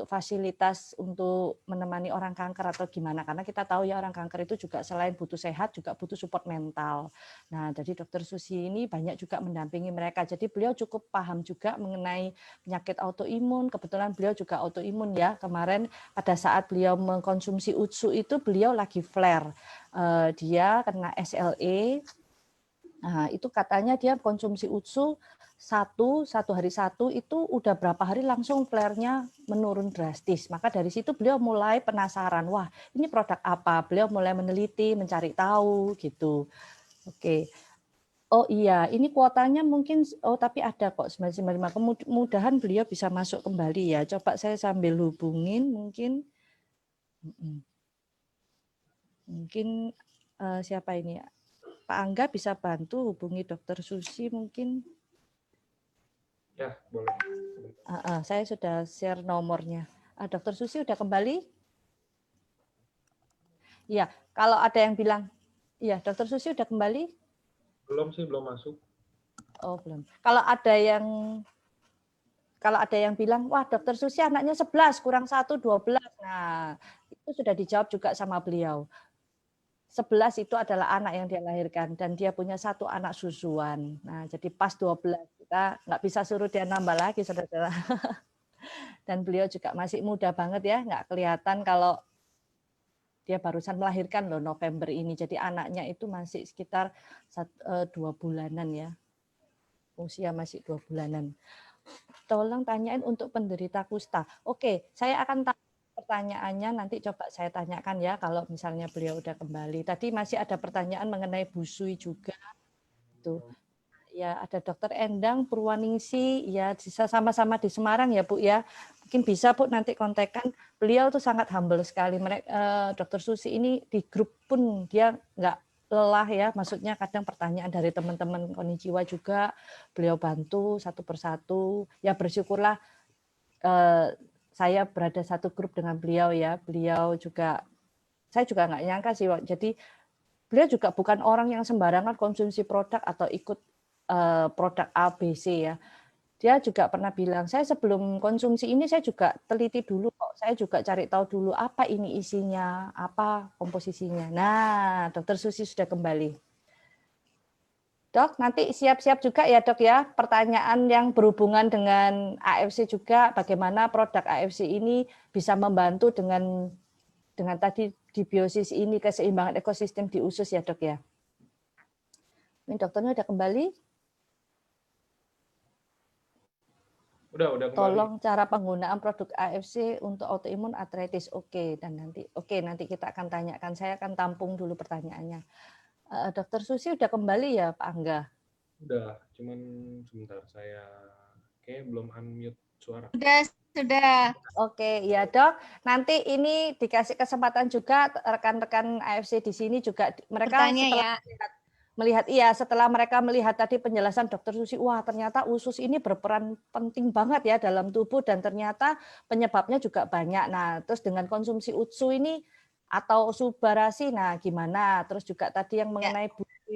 fasilitas untuk menemani orang kanker atau gimana, karena kita tahu ya orang kanker itu juga selain butuh sehat juga butuh support mental. Nah, jadi Dokter Susi ini banyak juga mendampingi mereka. Jadi beliau cukup paham juga mengenai penyakit autoimun. Kebetulan beliau juga autoimun ya. Kemarin pada saat beliau mengkonsumsi UTSU itu beliau lagi flare. Dia kena SLE. Nah, itu katanya dia konsumsi UTSU satu hari satu itu udah berapa hari langsung flare-nya menurun drastis. Maka dari situ beliau mulai penasaran, wah ini produk apa? Beliau mulai meneliti, mencari tahu gitu. Oke. Oh iya, ini kuotanya mungkin, tapi ada kok 995. Kemudahan beliau bisa masuk kembali ya. Coba saya sambil hubungin mungkin. Mungkin siapa ini ya? Pak Angga bisa bantu hubungi Dokter Susi mungkin. Ya, boleh. Saya sudah share nomornya. Dokter Susi udah kembali? Iya, kalau ada yang bilang, iya Dokter Susi udah kembali? Belum sih, belum masuk. Oh belum. Kalau ada yang bilang, wah Dokter Susi anaknya 11, kurang 1, 12. Nah, itu sudah dijawab juga sama beliau. 11 itu adalah anak yang dia lahirkan dan dia punya 1 anak susuan. Nah, jadi pas 12. Kita nggak bisa suruh dia nambah lagi, saudara-saudara. Dan beliau juga masih muda banget ya, nggak kelihatan kalau dia barusan melahirkan loh November ini. Jadi anaknya itu masih sekitar 2 bulanan ya. Usia masih 2 bulanan. Tolong tanyain untuk penderita kusta. Oke, saya akan pertanyaannya nanti coba saya tanyakan ya kalau misalnya beliau udah kembali. Tadi masih ada pertanyaan mengenai busui juga. Tuh. Ya, ada Dokter Endang Purwaningsi, ya sama-sama di Semarang ya Bu ya. Mungkin bisa Bu nanti kontekan. Beliau tuh sangat humble sekali. Dokter Susi ini di grup pun dia nggak lelah ya. Maksudnya kadang pertanyaan dari teman-teman Konnichiwa juga beliau bantu satu persatu. Ya bersyukurlah saya berada satu grup dengan beliau ya. Beliau juga, saya juga nggak nyangka sih. Jadi beliau juga bukan orang yang sembarangan konsumsi produk atau ikut produk A, B, C ya. Dia juga pernah bilang, saya sebelum konsumsi ini saya juga teliti dulu kok. Saya juga cari tahu dulu apa ini isinya, apa komposisinya. Nah, Dokter Susi sudah kembali. Dok, nanti siap-siap juga ya dok ya, pertanyaan yang berhubungan dengan AFC juga, bagaimana produk AFC ini bisa membantu dengan tadi dibiosis ini, keseimbangan ekosistem di usus ya dok ya. Ini dokternya udah kembali. Udah kembali. Tolong cara penggunaan produk AFC untuk autoimun arthritis. Oke, nanti kita akan tanyakan. Saya akan tampung dulu pertanyaannya. Dokter Susi udah kembali ya Pak Angga? Udah, cuman sebentar saya kayak belum unmute suara. Sudah. Oke, ya dok. Nanti ini dikasih kesempatan juga rekan-rekan AFC di sini juga mereka bertanya setelah ya. lihat melihat, iya, setelah mereka melihat tadi penjelasan Dokter Susi, wah ternyata usus ini berperan penting banget ya dalam tubuh dan ternyata penyebabnya juga banyak. Nah, terus dengan konsumsi UTSU ini atau subarasi, nah gimana? Terus juga tadi yang Ya, mengenai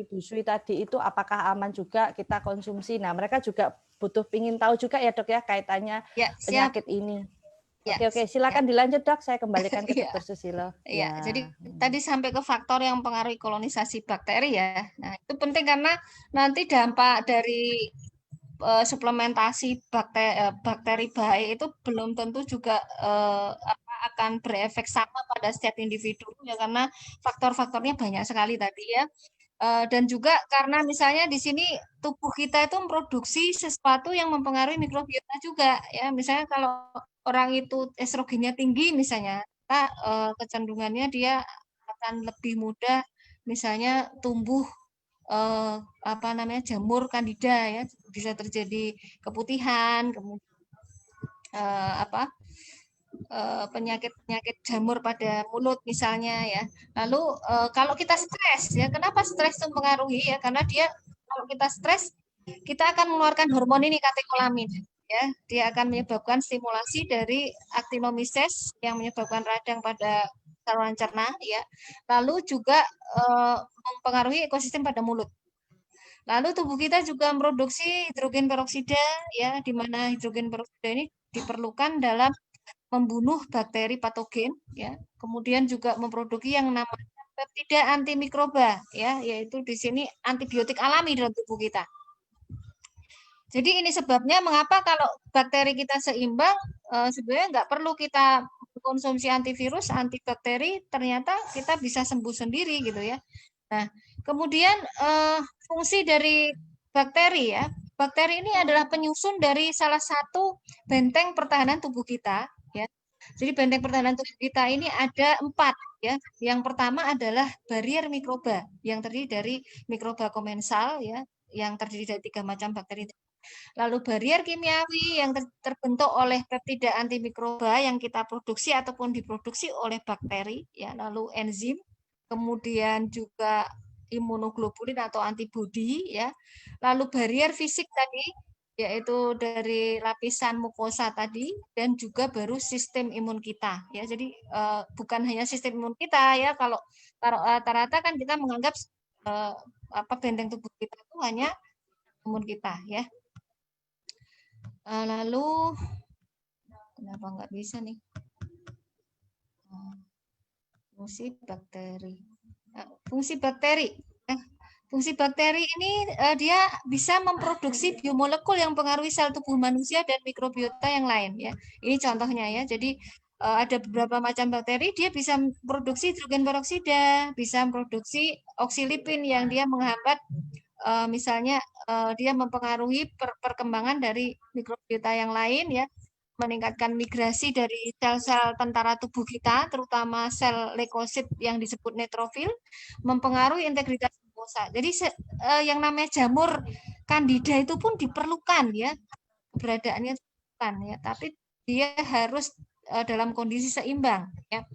busui tadi itu apakah aman juga kita konsumsi? Nah, mereka juga butuh pingin tahu juga ya Dok ya kaitannya ya, siap. penyakit ini. Ya, Oke, ya, silakan dilanjut Dok, saya kembalikan ke ya. Dokter Susilo. Ya, jadi Ya. tadi sampai ke faktor yang mempengaruhi kolonisasi bakteri ya. Nah, itu penting karena nanti dampak dari suplementasi bakteri baik itu belum tentu juga akan berefek sama pada setiap individu ya karena faktor-faktornya banyak sekali tadi ya. Dan juga karena misalnya di sini tubuh kita itu memproduksi sesuatu yang mempengaruhi mikrobiota juga ya. Misalnya kalau orang itu estrogennya tinggi misalnya, kecenderungannya dia akan lebih mudah misalnya tumbuh jamur kandida ya, bisa terjadi keputihan, kemudian penyakit-penyakit jamur pada mulut misalnya ya. Lalu kalau kita stres ya, kenapa stres itu mempengaruhi ya? Karena kalau kita stres kita akan mengeluarkan hormon ini katekolamin ya. Dia akan menyebabkan stimulasi dari actinomyces yang menyebabkan radang pada saluran cerna ya. Lalu juga mempengaruhi ekosistem pada mulut. Lalu tubuh kita juga memproduksi hidrogen peroksida ya, di mana hidrogen peroksida ini diperlukan dalam membunuh bakteri patogen ya. Kemudian juga memproduksi yang namanya peptida antimikroba ya, yaitu di sini antibiotik alami dalam tubuh kita. Jadi ini sebabnya mengapa kalau bakteri kita seimbang sebenarnya nggak perlu kita konsumsi antivirus, antibakteri, ternyata kita bisa sembuh sendiri gitu ya. Nah, kemudian fungsi dari bakteri ya. Bakteri ini adalah penyusun dari salah satu benteng pertahanan tubuh kita ya. Jadi benteng pertahanan tubuh kita ini ada 4 ya. Yang pertama adalah barier mikroba yang terdiri dari mikroba komensal ya, yang terdiri dari 3 macam bakteri. Lalu barier kimiawi yang terbentuk oleh peptida antimikroba yang kita produksi ataupun diproduksi oleh bakteri ya, lalu enzim, kemudian juga imunoglobulin atau antibodi ya. Lalu barier fisik tadi yaitu dari lapisan mukosa tadi dan juga baru sistem imun kita ya. Jadi bukan hanya sistem imun kita ya, kalau rata-rata kan kita menganggap benteng tubuh kita itu hanya imun kita ya. Lalu kenapa nggak bisa nih? Fungsi bakteri. Fungsi bakteri. Fungsi bakteri ini dia bisa memproduksi biomolekul yang mempengaruhi sel tubuh manusia dan mikrobiota yang lain ya. Ini contohnya ya. Jadi ada beberapa macam bakteri, dia bisa memproduksi hidrogen peroksida, bisa memproduksi oksilipin yang dia menghambat misalnya dia mempengaruhi perkembangan dari mikrobiota yang lain ya, meningkatkan migrasi dari sel-sel tentara tubuh kita, terutama sel leukosit yang disebut neutrofil, mempengaruhi integritas mukosa. Jadi yang namanya jamur kandida itu pun diperlukan ya, keberadaannya diperlukan ya, tapi dia harus dalam kondisi seimbang ya.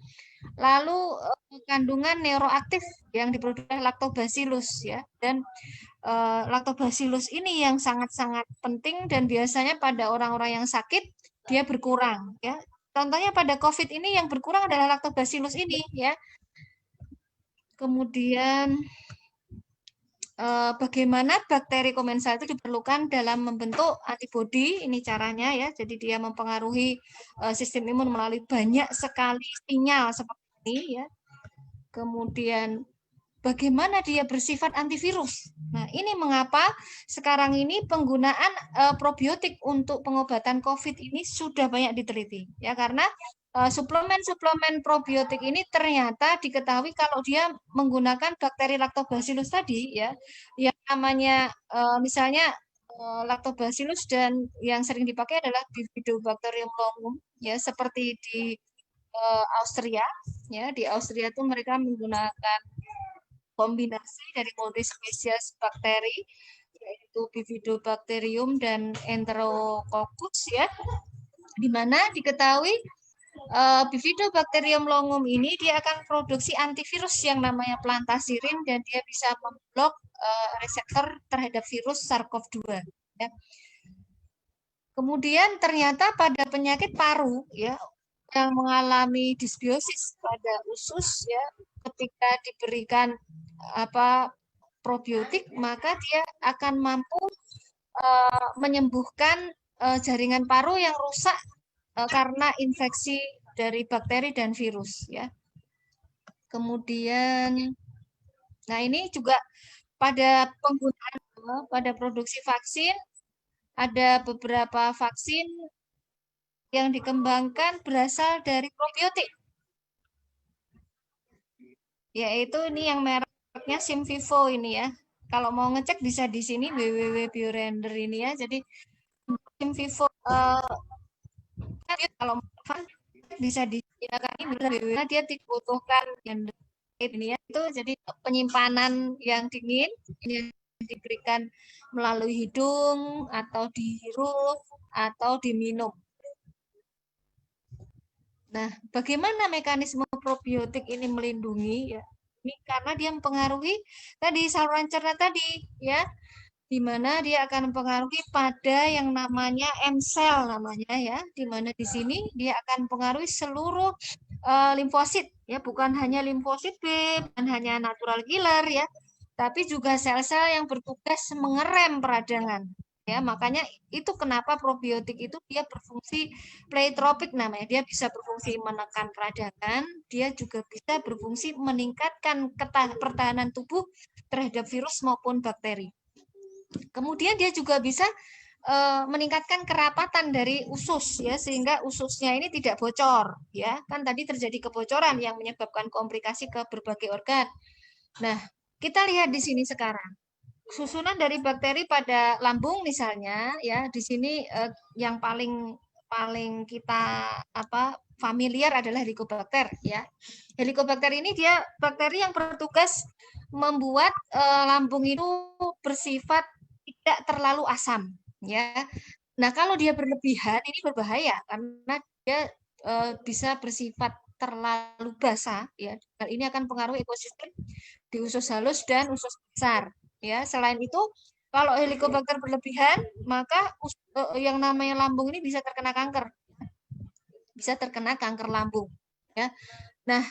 Lalu kandungan neuroaktif yang diproduksi oleh lactobacillus ya, dan lactobacillus ini yang sangat-sangat penting dan biasanya pada orang-orang yang sakit dia berkurang ya. Contohnya pada COVID ini yang berkurang adalah lactobacillus ini ya. Kemudian bagaimana bakteri komensal itu diperlukan dalam membentuk antibodi, ini caranya ya. Jadi dia mempengaruhi sistem imun melalui banyak sekali sinyal seperti ini ya. Kemudian bagaimana dia bersifat antivirus. Nah, ini mengapa sekarang ini penggunaan probiotik untuk pengobatan COVID ini sudah banyak diteliti. Ya, karena suplemen-suplemen probiotik ini ternyata diketahui kalau dia menggunakan bakteri lactobacillus tadi ya, yang namanya misalnya lactobacillus dan yang sering dipakai adalah Bifidobacterium longum ya, seperti di Austria ya. Di Austria itu mereka menggunakan kombinasi dari multispesies bakteri yaitu Bifidobacterium dan Enterococcus ya, di mana diketahui Bifidobacterium longum ini dia akan produksi antivirus yang namanya plantasirin dan dia bisa memblok reseptor terhadap virus SARS-CoV-2 ya. Kemudian ternyata pada penyakit paru ya yang mengalami disbiosis pada usus ya, ketika diberikan probiotik maka dia akan mampu menyembuhkan jaringan paru yang rusak karena infeksi dari bakteri dan virus ya. Kemudian nah ini juga pada penggunaan pada produksi vaksin ada beberapa vaksin yang dikembangkan berasal dari probiotik. Yaitu ini yang mereknya Simvivo ini ya. Kalau mau ngecek bisa di sini www.biorender ini ya. Jadi Simvivo kalau bisa digunakan ini dia dibutuhkan ini ya. Itu jadi penyimpanan yang dingin ini diberikan melalui hidung atau dihirup atau diminum. Nah, bagaimana mekanisme probiotik ini melindungi ya? Ini karena dia mempengaruhi tadi saluran cerna tadi ya, di mana dia akan mempengaruhi pada yang namanya M-cell namanya ya, di mana di sini dia akan mempengaruhi seluruh limfosit ya, bukan hanya limfosit B, bukan hanya natural killer ya, tapi juga sel-sel yang bertugas mengerem peradangan. Ya, makanya itu kenapa probiotik itu dia berfungsi pleiotropik namanya. Dia bisa berfungsi menekan peradangan, dia juga bisa berfungsi meningkatkan pertahanan tubuh terhadap virus maupun bakteri. Kemudian dia juga bisa meningkatkan kerapatan dari usus ya, sehingga ususnya ini tidak bocor ya. Kan tadi terjadi kebocoran yang menyebabkan komplikasi ke berbagai organ. Nah, kita lihat di sini sekarang. Susunan dari bakteri pada lambung misalnya ya, di sini yang paling kita familiar adalah Helicobacter ya. Helicobacter ini dia bakteri yang bertugas membuat lambung itu bersifat tidak terlalu asam ya. Nah, kalau dia berlebihan ini berbahaya karena dia bisa bersifat terlalu basah ya. Dan ini akan pengaruh ekosistem di usus halus dan usus besar. Ya, selain itu, kalau Helicobacter berlebihan, maka yang namanya lambung ini bisa terkena kanker. Bisa terkena kanker lambung, ya. Nah,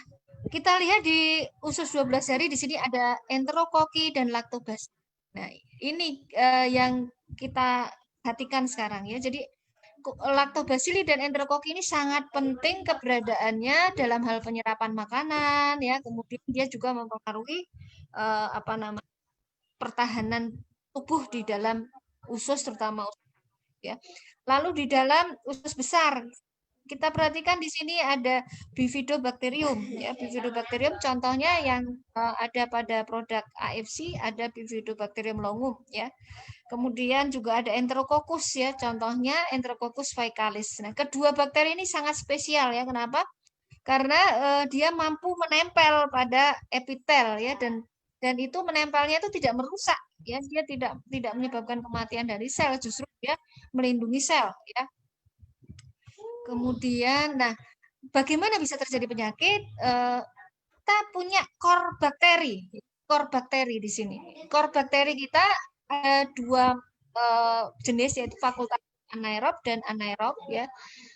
kita lihat di usus 12 hari di sini ada enterokoki dan lactobacillus. Nah, ini yang kita perhatikan sekarang ya. Jadi lactobacillus dan enterokoki ini sangat penting keberadaannya dalam hal penyerapan makanan ya. Kemudian dia juga mempengaruhi pertahanan tubuh di dalam usus terutama ya. Lalu di dalam usus besar kita perhatikan di sini ada Bifidobacterium ya. Bifidobacterium contohnya yang ada pada produk AFC ada Bifidobacterium longum ya. Kemudian juga ada Enterococcus ya, contohnya Enterococcus faecalis. Nah, kedua bakteri ini sangat spesial ya. Kenapa? Karena dia mampu menempel pada epitel ya, dan itu menempelnya itu tidak merusak ya, dia tidak menyebabkan kematian dari sel, justru dia melindungi sel ya. Kemudian nah, bagaimana bisa terjadi penyakit? Kita punya core bakteri di sini. Core bakteri kita ada dua jenis, yaitu fakultatif anaerob dan anaerob ya.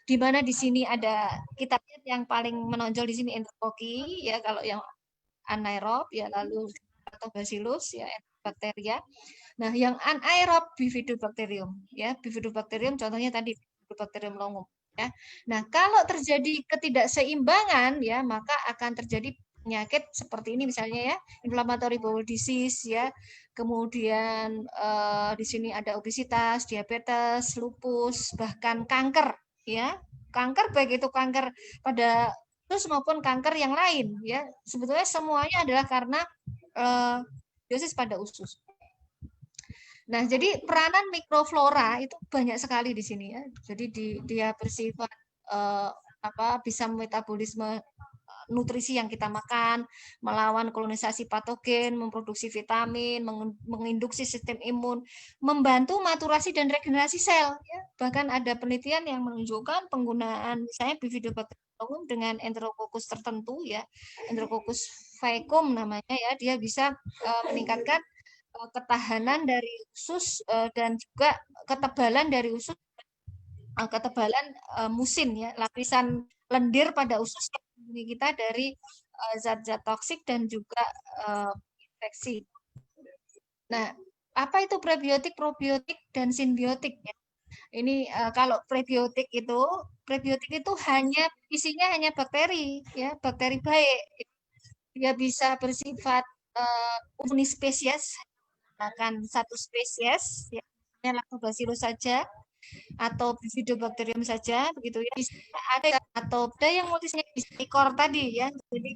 Di mana di sini ada, kita lihat yang paling menonjol di sini enterokoki ya, kalau yang anaerob ya, lalu lactobacillus ya, bakteria. Nah, yang anaerob Bifidobacterium ya. Bifidobacterium contohnya tadi Bifidobacterium longum ya. Nah, kalau terjadi ketidakseimbangan ya, maka akan terjadi penyakit seperti ini misalnya ya, inflammatory bowel disease ya. Kemudian di sini ada obesitas, diabetes, lupus, bahkan kanker ya. Kanker baik itu kanker pada usus maupun kanker yang lain ya. Sebetulnya semuanya adalah karena biosis pada usus. Nah, jadi peranan mikroflora itu banyak sekali di sini ya. Jadi dia bersifat bisa metabolisme nutrisi yang kita makan, melawan kolonisasi patogen, memproduksi vitamin, menginduksi sistem imun, membantu maturasi dan regenerasi sel. Ya. Bahkan ada penelitian yang menunjukkan penggunaan misalnya Bifidobacterium dengan Enterococcus tertentu ya, Enterococcus faecum namanya ya, dia bisa meningkatkan ketahanan dari usus dan juga ketebalan dari usus, ketebalan musin ya, lapisan lendir pada usus yang melindungi kita dari zat-zat toksik dan juga infeksi. Nah, apa itu prebiotik, probiotik, dan simbiotik ya? Ini kalau prebiotik itu hanya isinya hanya bakteri ya, bakteri baik. Dia bisa bersifat unispesies, akan satu spesies ya, Lactobacillus saja atau Bifidobacterium saja begitu ya. Bisa ada atau ada yang multispecifikor tadi ya. Jadi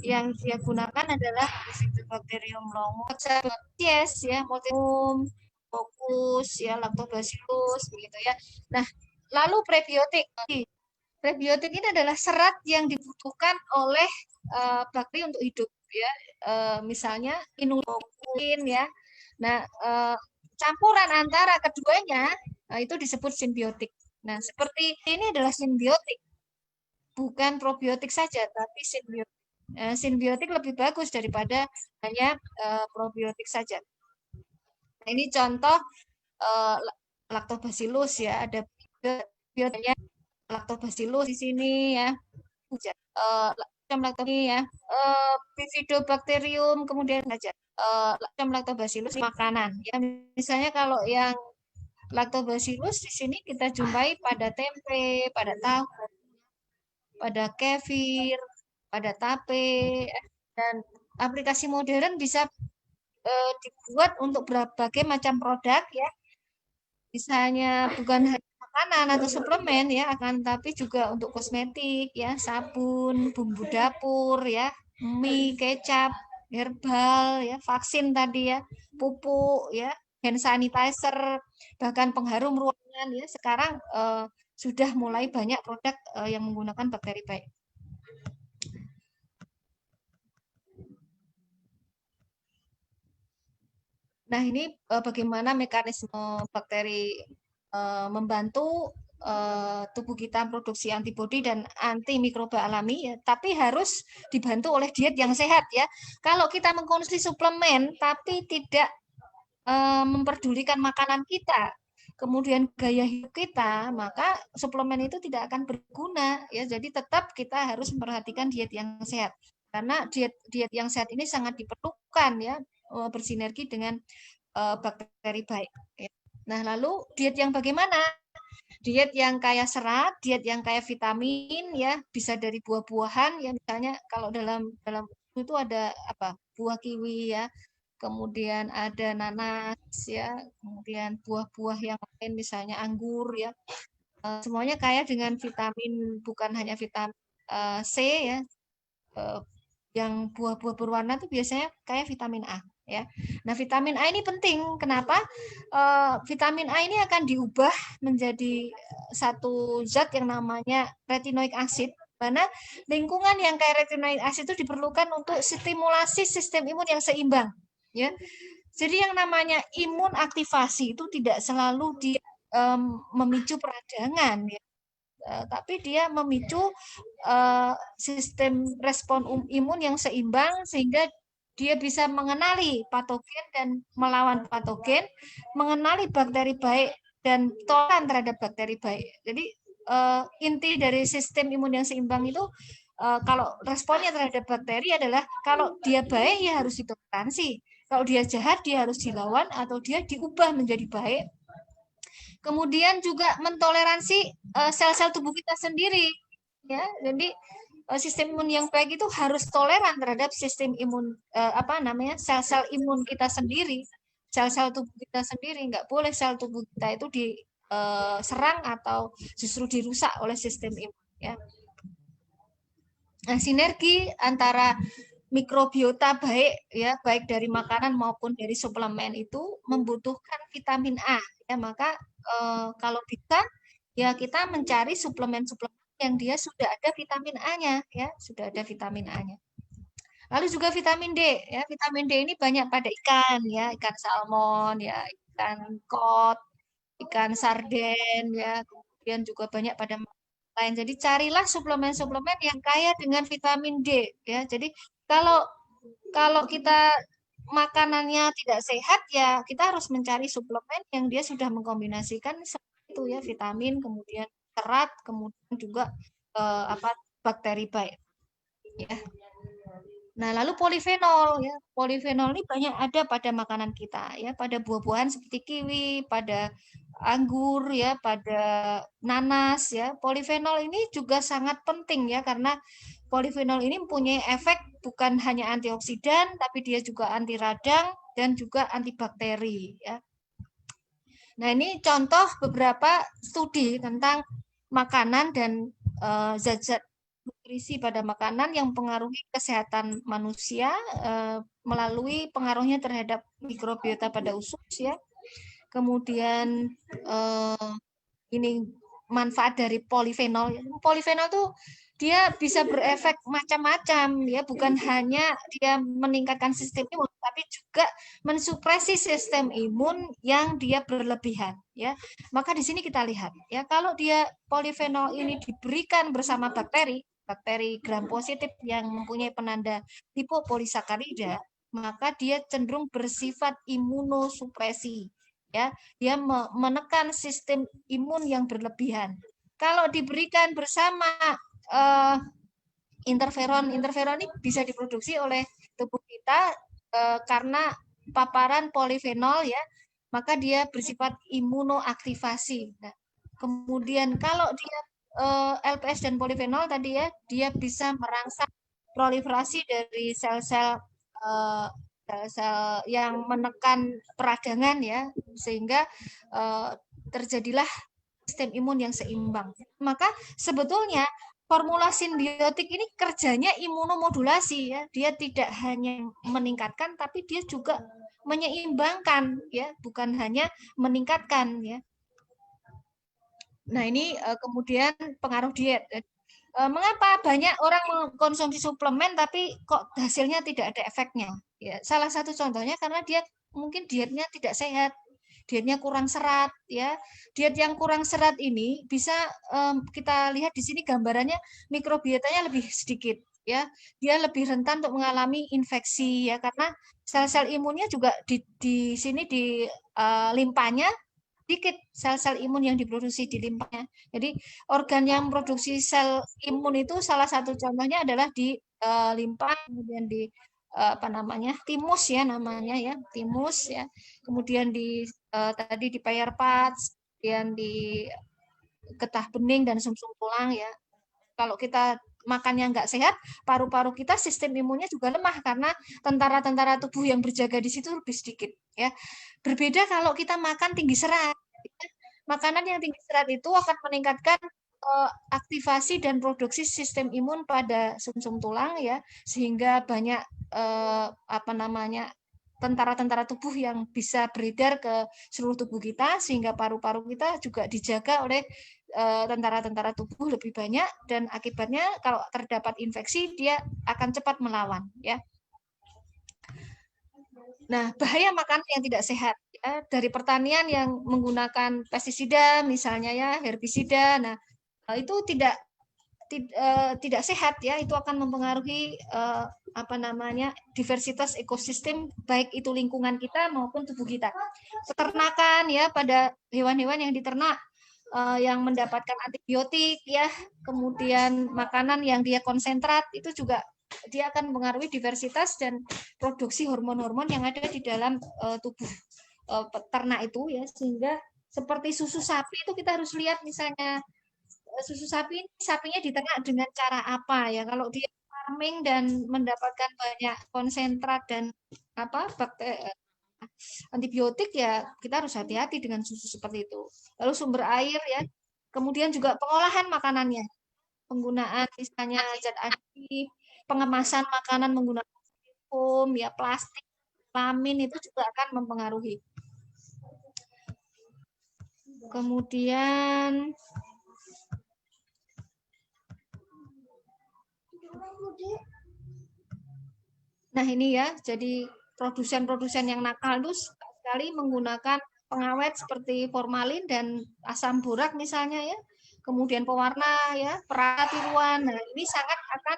yang dia gunakan adalah Bifidobacterium longo, spesies ya, multium, fokus ya, Lactobacillus begitu ya. Nah, lalu prebiotik. Prebiotik ini adalah serat yang dibutuhkan oleh bakteri untuk hidup ya. Misalnya inulin ya. Nah, campuran antara keduanya itu disebut simbiotik. Nah, seperti ini adalah simbiotik. Bukan probiotik saja, tapi simbiotik. Simbiotik lebih bagus daripada hanya probiotik saja. Nah, ini contoh Lactobacillus ya, ada biotiknya Lactobacillus di sini ya. Lactobacillus ya. Bifidobacterium kemudian saja Lactobacillus makanan ya. Misalnya kalau yang Lactobacillus di sini kita jumpai pada tempe, pada tahu, pada kefir, pada tape, dan aplikasi modern bisa dibuat untuk berbagai macam produk ya. Misalnya bukan hanya makanan atau suplemen ya, akan tapi juga untuk kosmetik ya, sabun, bumbu dapur ya, mie, kecap, herbal ya, vaksin tadi ya, pupuk ya, hand sanitizer, bahkan pengharum ruangan ya. Sekarang sudah mulai banyak produk yang menggunakan bakteri baik. Nah, ini bagaimana mekanisme bakteri membantu tubuh kita produksi antibodi dan antimikroba alami ya, tapi harus dibantu oleh diet yang sehat ya. Kalau kita mengkonsumsi suplemen tapi tidak memperdulikan makanan kita, kemudian gaya hidup kita, maka suplemen itu tidak akan berguna ya. Jadi tetap kita harus memperhatikan diet yang sehat. Karena diet yang sehat ini sangat diperlukan ya, bersinergi dengan bakteri baik. Nah, lalu diet yang bagaimana? Diet yang kaya serat, diet yang kaya vitamin ya, bisa dari buah-buahan ya, misalnya kalau dalam itu ada apa? Buah kiwi ya. Kemudian ada nanas ya, kemudian buah-buah yang lain misalnya anggur ya. Semuanya kaya dengan vitamin, bukan hanya vitamin C ya. Yang buah-buah berwarna itu biasanya kaya vitamin A ya. Nah, vitamin A ini penting. Kenapa? Vitamin A ini akan diubah menjadi satu zat yang namanya retinoic acid. Karena lingkungan yang kaya retinoic acid itu diperlukan untuk stimulasi sistem imun yang seimbang. Ya, jadi yang namanya imun aktivasi itu tidak selalu memicu peradangan, ya. Tapi dia memicu sistem respon imun yang seimbang sehingga dia bisa mengenali patogen dan melawan patogen, mengenali bakteri baik dan toleran terhadap bakteri baik. Jadi inti dari sistem imun yang seimbang itu kalau responnya terhadap bakteri adalah kalau dia baik ya harus ditoleransi, kalau dia jahat dia harus dilawan atau dia diubah menjadi baik. Kemudian juga mentoleransi sel-sel tubuh kita sendiri ya. Jadi sistem imun yang baik itu harus toleran terhadap sistem imun sel-sel imun kita sendiri, sel-sel tubuh kita sendiri. Nggak boleh sel tubuh kita itu diserang atau justru dirusak oleh sistem imun ya. Nah, sinergi antara mikrobiota baik ya, baik dari makanan maupun dari suplemen itu membutuhkan vitamin A ya. Maka kalau bisa ya kita mencari suplemen-suplemen yang dia sudah ada vitamin A-nya ya, sudah ada vitamin A-nya. Lalu juga vitamin D ya. Vitamin D ini banyak pada ikan ya, ikan salmon ya, ikan kod, ikan sarden ya, kemudian juga banyak pada lain. Jadi carilah suplemen-suplemen yang kaya dengan vitamin D ya. Jadi kalau kita makanannya tidak sehat, ya kita harus mencari suplemen yang dia sudah mengkombinasikan seperti itu ya, vitamin, kemudian serat, kemudian juga bakteri baik ya. Nah, lalu polifenol ya. Polifenol ini banyak ada pada makanan kita ya, pada buah-buahan seperti kiwi, pada anggur ya, pada nanas ya. Polifenol ini juga sangat penting ya, karena polifenol ini mempunyai efek bukan hanya antioksidan, tapi dia juga anti radang dan juga antibakteri ya. Nah, ini contoh beberapa studi tentang makanan dan zat-zat nutrisi pada makanan yang mempengaruhi kesehatan manusia melalui pengaruhnya terhadap mikrobiota pada usus ya. Kemudian ini manfaat dari polifenol. Polifenol tuh dia bisa berefek macam-macam ya, bukan hanya dia meningkatkan sistem imun, tapi juga mensupresi sistem imun yang dia berlebihan ya. Maka di sini kita lihat ya, kalau dia polifenol ini diberikan bersama bakteri gram positif yang mempunyai penanda lipopolisakarida, maka dia cenderung bersifat imunosupresi ya, dia menekan sistem imun yang berlebihan. Kalau diberikan bersama interferon ini bisa diproduksi oleh tubuh kita karena paparan polifenol ya, maka dia bersifat imunoaktivasi. Nah, kemudian kalau dia LPS dan polifenol tadi ya, dia bisa merangsang proliferasi dari sel-sel yang menekan peradangan ya, sehingga terjadilah sistem imun yang seimbang. Maka sebetulnya formula simbiotik ini kerjanya imunomodulasi ya. Dia tidak hanya meningkatkan, tapi dia juga menyeimbangkan ya, bukan hanya meningkatkan ya. Nah, ini kemudian pengaruh diet. Mengapa banyak orang mengkonsumsi suplemen tapi kok hasilnya tidak ada efeknya? Ya, salah satu contohnya karena dia mungkin dietnya tidak sehat, dietnya kurang serat ya. Diet yang kurang serat ini bisa kita lihat di sini gambarannya, mikrobiotanya lebih sedikit ya. Dia lebih rentan untuk mengalami infeksi ya, karena sel-sel imunnya juga di sini di limpanya sedikit sel-sel imun yang diproduksi di limpanya. Jadi organ yang produksi sel imun itu salah satu contohnya adalah di limpa, kemudian di timus ya namanya ya, timus ya. Kemudian di tadi di payer parts, kemudian di getah bening dan sumsum tulang ya. Kalau kita makan yang nggak sehat, paru-paru kita sistem imunnya juga lemah karena tentara-tentara tubuh yang berjaga di situ lebih sedikit ya. Berbeda kalau kita makan tinggi serat. Makanan yang tinggi serat itu akan meningkatkan aktivasi dan produksi sistem imun pada sumsum tulang ya, sehingga banyak tentara-tentara tubuh yang bisa beredar ke seluruh tubuh kita, sehingga paru-paru kita juga dijaga oleh tentara-tentara tubuh lebih banyak, dan akibatnya kalau terdapat infeksi dia akan cepat melawan ya. Nah, bahaya makanan yang tidak sehat ya, dari pertanian yang menggunakan pestisida misalnya ya, herbisida. Nah, itu tidak sehat ya, itu akan mempengaruhi diversitas ekosistem, baik itu lingkungan kita maupun tubuh kita. Peternakan ya, pada hewan-hewan yang diternak yang mendapatkan antibiotik ya, kemudian makanan yang dia konsentrat, itu juga dia akan mempengaruhi diversitas dan produksi hormon-hormon yang ada di dalam tubuh peternak itu ya, sehingga seperti susu sapi itu kita harus lihat misalnya susu sapi ini, sapinya diternak dengan cara apa ya. Kalau dia farming dan mendapatkan banyak konsentrat dan bakteri antibiotik ya, kita harus hati-hati dengan susu seperti itu. Lalu sumber air ya, kemudian juga pengolahan makanannya, penggunaan misalnya zat adif, pengemasan makanan menggunakan foam ya, plastik, lamin, itu juga akan mempengaruhi. Kemudian nah ini ya, jadi produsen-produsen yang nakal itu sekali menggunakan pengawet seperti formalin dan asam borak misalnya ya, kemudian pewarna ya, perat tiruan. Nah, ini sangat akan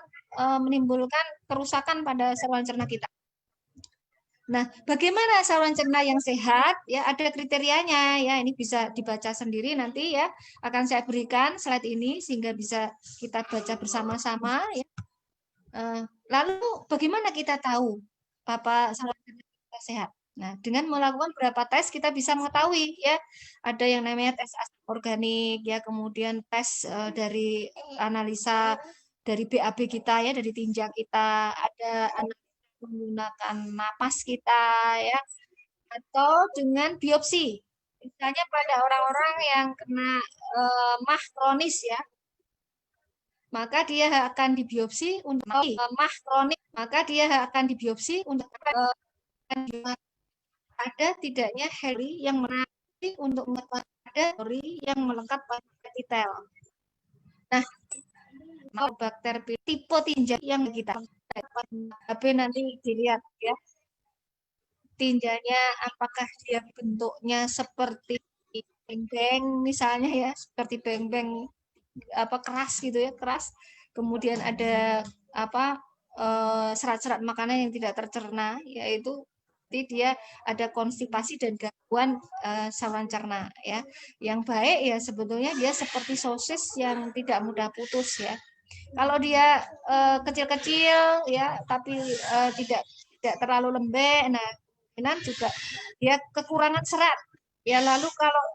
menimbulkan kerusakan pada saluran cerna kita. Nah, bagaimana saluran cerna yang sehat? Ya, ada kriterianya ya. Ini bisa dibaca sendiri nanti ya. Akan saya berikan slide ini sehingga bisa kita baca bersama-sama ya. Lalu bagaimana kita tahu apa saluran cerna kita sehat? Nah, dengan melakukan beberapa tes kita bisa mengetahui ya. Ada yang namanya tes asam organik ya, kemudian tes dari analisa dari BAB kita ya, dari tinja kita, ada menggunakan napas kita ya, atau dengan biopsi. Misalnya pada orang-orang yang kena MAH kronis ya, maka dia akan dibiopsi untuk MAH kronis, maka dia akan dibiopsi untuk ada tidaknya heli yang menanti untuk ada heli yang melekat pada epitel. Nah, bakteri tipe tinja yang kita nanti dilihat ya, tinjanya apakah dia bentuknya seperti beng-beng misalnya ya, seperti beng-beng apa keras gitu ya, keras. Kemudian ada apa serat-serat makanan yang tidak tercerna, yaitu dia ada konstipasi dan gangguan saluran cerna ya. Yang baik ya sebetulnya dia seperti sosis yang tidak mudah putus ya. Kalau dia kecil-kecil ya, tapi tidak terlalu lembek, nah kemungkinan juga dia kekurangan serat. Ya lalu kalau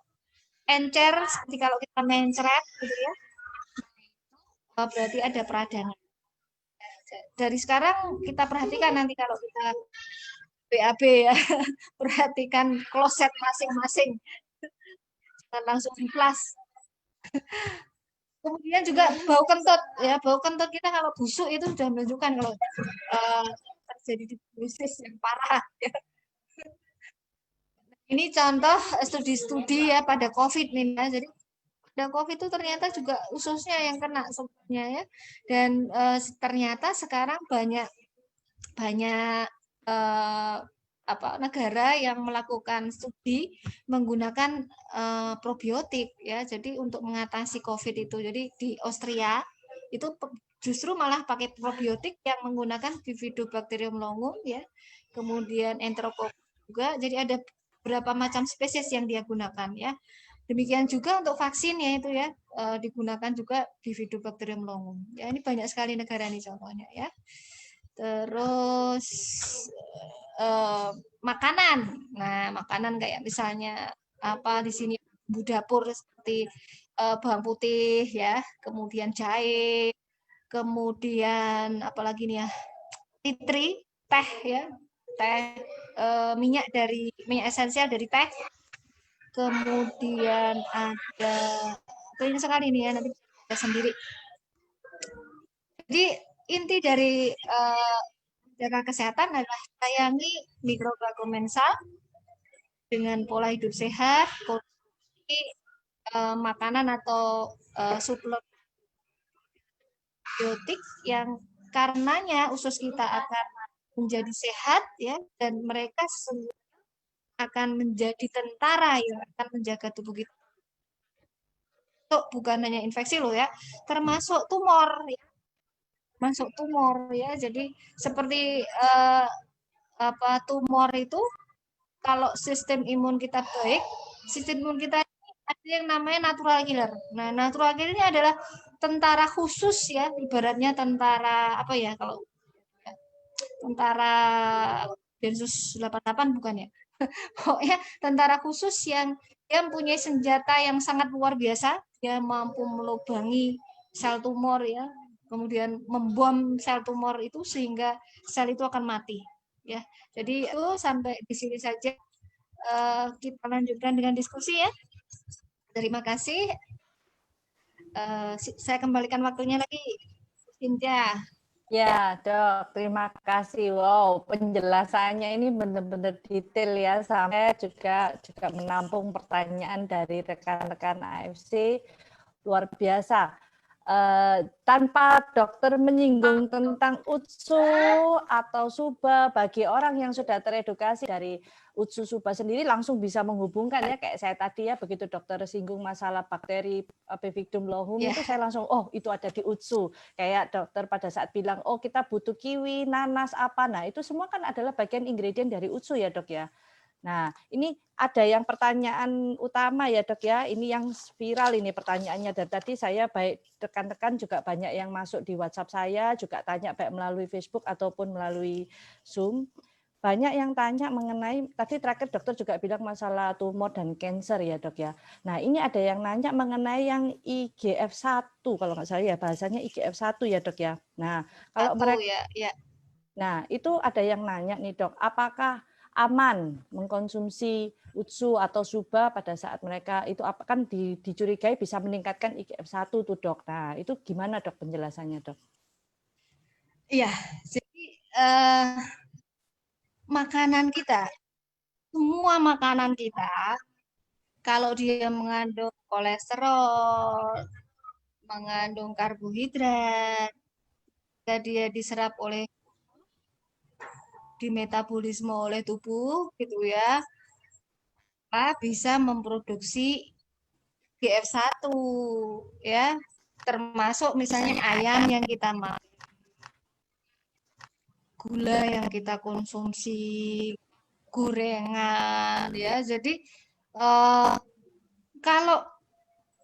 encer, seperti kalau kita mencret gitu ya, berarti ada peradangan. Dari sekarang kita perhatikan nanti kalau kita BAB ya, perhatikan kloset masing-masing, jangan langsung di flash. Kemudian juga bau kentut ya, bau kentut kita kalau busuk itu sudah menunjukkan kalau terjadi tuberkulosis yang parah ya. Ini contoh studi-studi ya pada COVID nih ya. Jadi pada COVID itu ternyata juga ususnya yang kena sebenarnya ya. Dan ternyata sekarang banyak negara yang melakukan studi menggunakan probiotik ya. Jadi untuk mengatasi COVID itu. Jadi di Austria itu justru malah pakai probiotik yang menggunakan Bifidobacterium longum ya. Kemudian Enterococcus juga. Jadi ada berapa macam spesies yang dia gunakan ya. Demikian juga untuk vaksin ya itu ya digunakan juga Bifidobacterium longum. Ya ini banyak sekali negara nih contohnya ya. Terus makanan. Nah, makanan kayak misalnya apa di sini bumbu dapur seperti bawang putih ya, kemudian jahe, kemudian apalagi nih ya, titri, teh ya, teh minyak esensial dari teh. Kemudian ada banyak sekali nih ya, nanti kita sendiri. Jadi inti dari jaga kesehatan adalah sayangi mikroba komensal dengan pola hidup sehat, konsumsi makanan atau suplemen biotik yang karenanya usus kita akan menjadi sehat ya, dan mereka sesungguhnya akan menjadi tentara yang akan menjaga tubuh kita. Untuk bukan hanya infeksi loh ya, termasuk tumor ya. Masuk tumor ya. Jadi seperti tumor itu kalau sistem imun kita baik, sistem imun kita ada yang namanya natural killer. Nah, natural killer ini adalah tentara khusus ya, ibaratnya tentara apa ya kalau tentara Densus 88 bukan ya. Pokoknya tentara khusus yang punya senjata yang sangat luar biasa, dia mampu melubangi sel tumor ya, kemudian membom sel tumor itu sehingga sel itu akan mati ya. Jadi itu sampai di sini saja. Kita lanjutkan dengan diskusi ya. Terima kasih. Saya kembalikan waktunya lagi, Cynthia. Ya, Dok, terima kasih. Wow, penjelasannya ini benar-benar detail ya, sampai juga menampung pertanyaan dari rekan-rekan AFC, luar biasa. Tanpa dokter menyinggung tentang UTSU atau SUBA, bagi orang yang sudah teredukasi dari Utsu Suba sendiri langsung bisa menghubungkan ya, kayak saya tadi ya, begitu dokter singgung masalah bakteri Bifidum lohum itu saya langsung itu ada di Utsu. Kayak dokter pada saat bilang kita butuh kiwi, nanas apa. Nah, itu semua kan adalah bagian ingredient dari Utsu ya, Dok ya. Nah, ini ada yang pertanyaan utama ya, Dok ya. Ini yang viral ini pertanyaannya. Dan tadi saya baik rekan-rekan juga banyak yang masuk di WhatsApp saya, juga tanya baik melalui Facebook ataupun melalui Zoom. Banyak yang tanya mengenai, tadi terakhir dokter juga bilang masalah tumor dan cancer ya, Dok ya. Nah, ini ada yang nanya mengenai yang IGF-1, kalau nggak salah ya, bahasanya IGF-1 ya, Dok ya. Nah, kalau mereka Nah, itu ada yang nanya nih, Dok, apakah aman mengkonsumsi Utsu atau Suba pada saat mereka itu kan dicurigai bisa meningkatkan IGF-1 tuh, Dok. Nah, itu gimana, Dok, penjelasannya, Dok? Iya, jadi makanan kita, semua makanan kita, kalau dia mengandung kolesterol, mengandung karbohidrat, dia diserap oleh dimetabolisme oleh tubuh gitu ya, bisa memproduksi GF1 ya, termasuk misalnya ayam yang kita makan, gula yang kita konsumsi, gorengan ya. Jadi kalau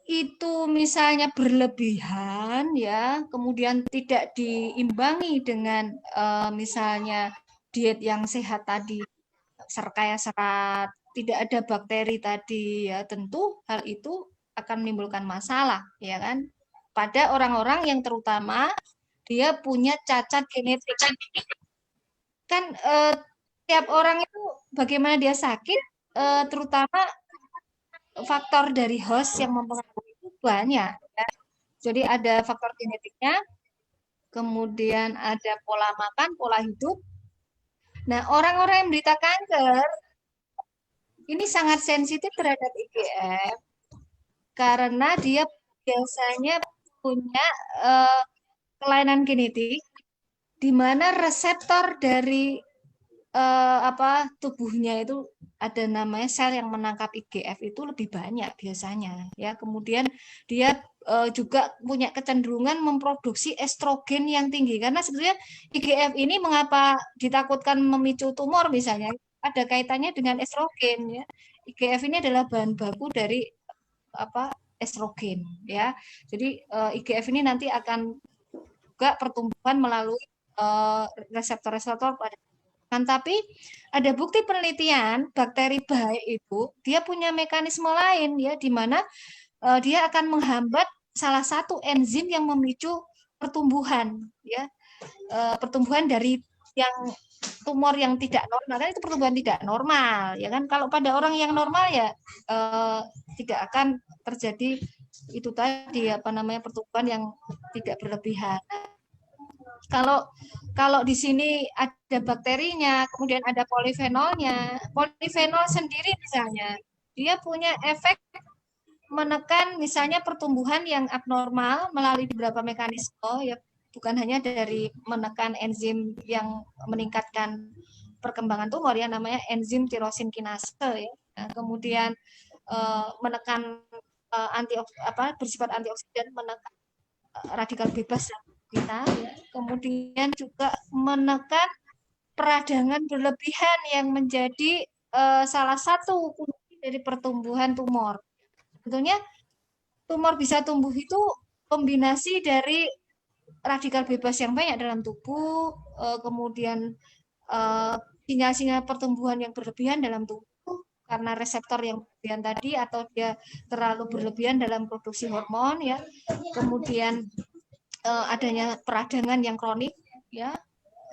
itu misalnya berlebihan ya, kemudian tidak diimbangi dengan misalnya diet yang sehat tadi, kaya serat, tidak ada bakteri tadi ya, tentu hal itu akan menimbulkan masalah ya kan, pada orang-orang yang terutama dia punya cacat genetik. Kan tiap orang itu bagaimana dia sakit, terutama faktor dari host yang mempengaruhi itu banyak ya. Jadi ada faktor genetiknya, kemudian ada pola makan, pola hidup. Nah, orang-orang yang menderita kanker ini sangat sensitif terhadap IGF karena dia biasanya punya kelainan genetik di mana reseptor dari tubuhnya itu ada namanya sel yang menangkap IGF itu lebih banyak biasanya ya. Kemudian dia juga punya kecenderungan memproduksi estrogen yang tinggi karena sebetulnya IGF ini mengapa ditakutkan memicu tumor misalnya, ada kaitannya dengan estrogen ya. IGF ini adalah bahan baku dari estrogen ya. Jadi IGF ini nanti akan juga pertumbuhan melalui reseptor-reseptor pada. Tapi ada bukti penelitian bakteri baik itu dia punya mekanisme lain ya, di mana dia akan menghambat salah satu enzim yang memicu pertumbuhan ya, pertumbuhan dari yang tumor yang tidak normal kan, itu pertumbuhan tidak normal ya kan. Kalau pada orang yang normal ya tidak akan terjadi itu tadi pertumbuhan yang tidak berlebihan. Kalau di sini ada bakterinya, kemudian ada polifenolnya. Polifenol sendiri misalnya, dia punya efek menekan misalnya pertumbuhan yang abnormal melalui beberapa mekanisme ya, bukan hanya dari menekan enzim yang meningkatkan perkembangan tumor ya, namanya enzim tirosin kinase ya. Nah, kemudian menekan bersifat antioksidan, menekan radikal bebas kita ya. Kemudian juga menekan peradangan berlebihan yang menjadi salah satu kunci dari pertumbuhan tumor. Sebetulnya tumor bisa tumbuh itu kombinasi dari radikal bebas yang banyak dalam tubuh, kemudian sinyal-sinyal pertumbuhan yang berlebihan dalam tubuh karena reseptor yang berlebihan tadi, atau dia terlalu berlebihan dalam produksi hormon ya. Kemudian adanya peradangan yang kronik ya,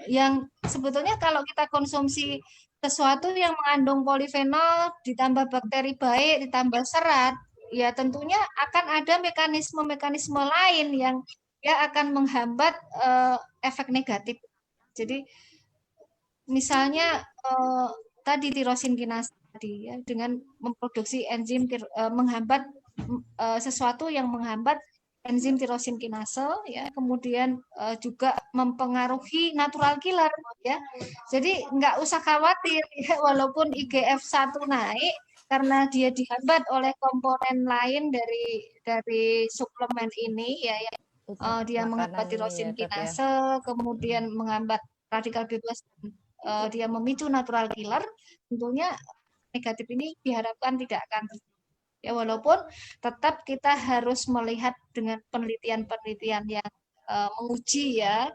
yang sebetulnya kalau kita konsumsi sesuatu yang mengandung polifenol ditambah bakteri baik ditambah serat ya, tentunya akan ada mekanisme-mekanisme lain yang ya akan menghambat efek negatif. Jadi misalnya tadi tirosin kinase tadi ya, dengan memproduksi enzim menghambat sesuatu yang menghambat enzim tirosin kinase ya, kemudian juga mempengaruhi natural killer ya. Jadi nggak usah khawatir ya, walaupun IGF-1 naik karena dia dihambat oleh komponen lain dari suplemen ini ya, dia menghambat Makanan ini ya, tirosin Dok, ya. kinase, kemudian menghambat radikal bebas, dia memicu natural killer, tentunya negatif ini diharapkan tidak akan terjadi. Ya, walaupun tetap kita harus melihat dengan penelitian-penelitian yang menguji ya,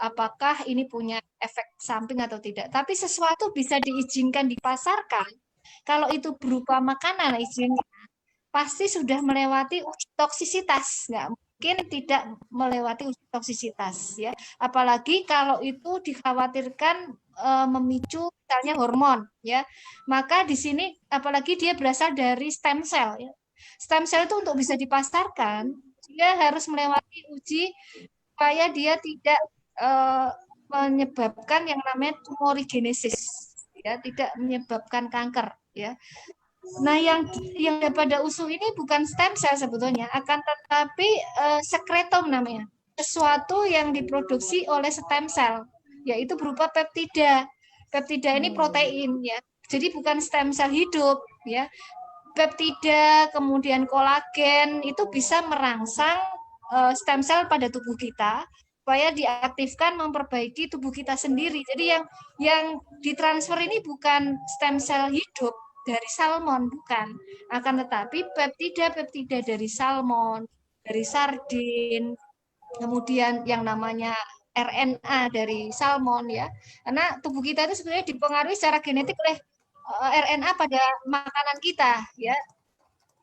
apakah ini punya efek samping atau tidak. Tapi sesuatu bisa diizinkan dipasarkan kalau itu berupa makanan, izinnya pasti sudah melewati uji toksisitas, nggak mungkin tidak melewati uji toksisitas ya. Apalagi kalau itu dikhawatirkan memicu misalnya hormon ya. Maka di sini apalagi dia berasal dari stem cell ya. Stem cell itu untuk bisa dipasarkan dia harus melewati uji supaya dia tidak menyebabkan yang namanya tumorigenesis ya, tidak menyebabkan kanker ya. Nah, yang pada usus ini bukan stem cell sebetulnya, akan tetapi sekretom namanya. Sesuatu yang diproduksi oleh stem cell, yaitu berupa peptida. Peptida ini protein ya. Jadi bukan stem cell hidup ya. Peptida, kemudian kolagen itu bisa merangsang stem cell pada tubuh kita supaya diaktifkan memperbaiki tubuh kita sendiri. Jadi yang ditransfer ini bukan stem cell hidup dari salmon, bukan. Akan tetapi peptida dari salmon, dari sardin, kemudian yang namanya RNA dari salmon ya. Karena tubuh kita itu sebenarnya dipengaruhi secara genetik oleh RNA pada makanan kita ya.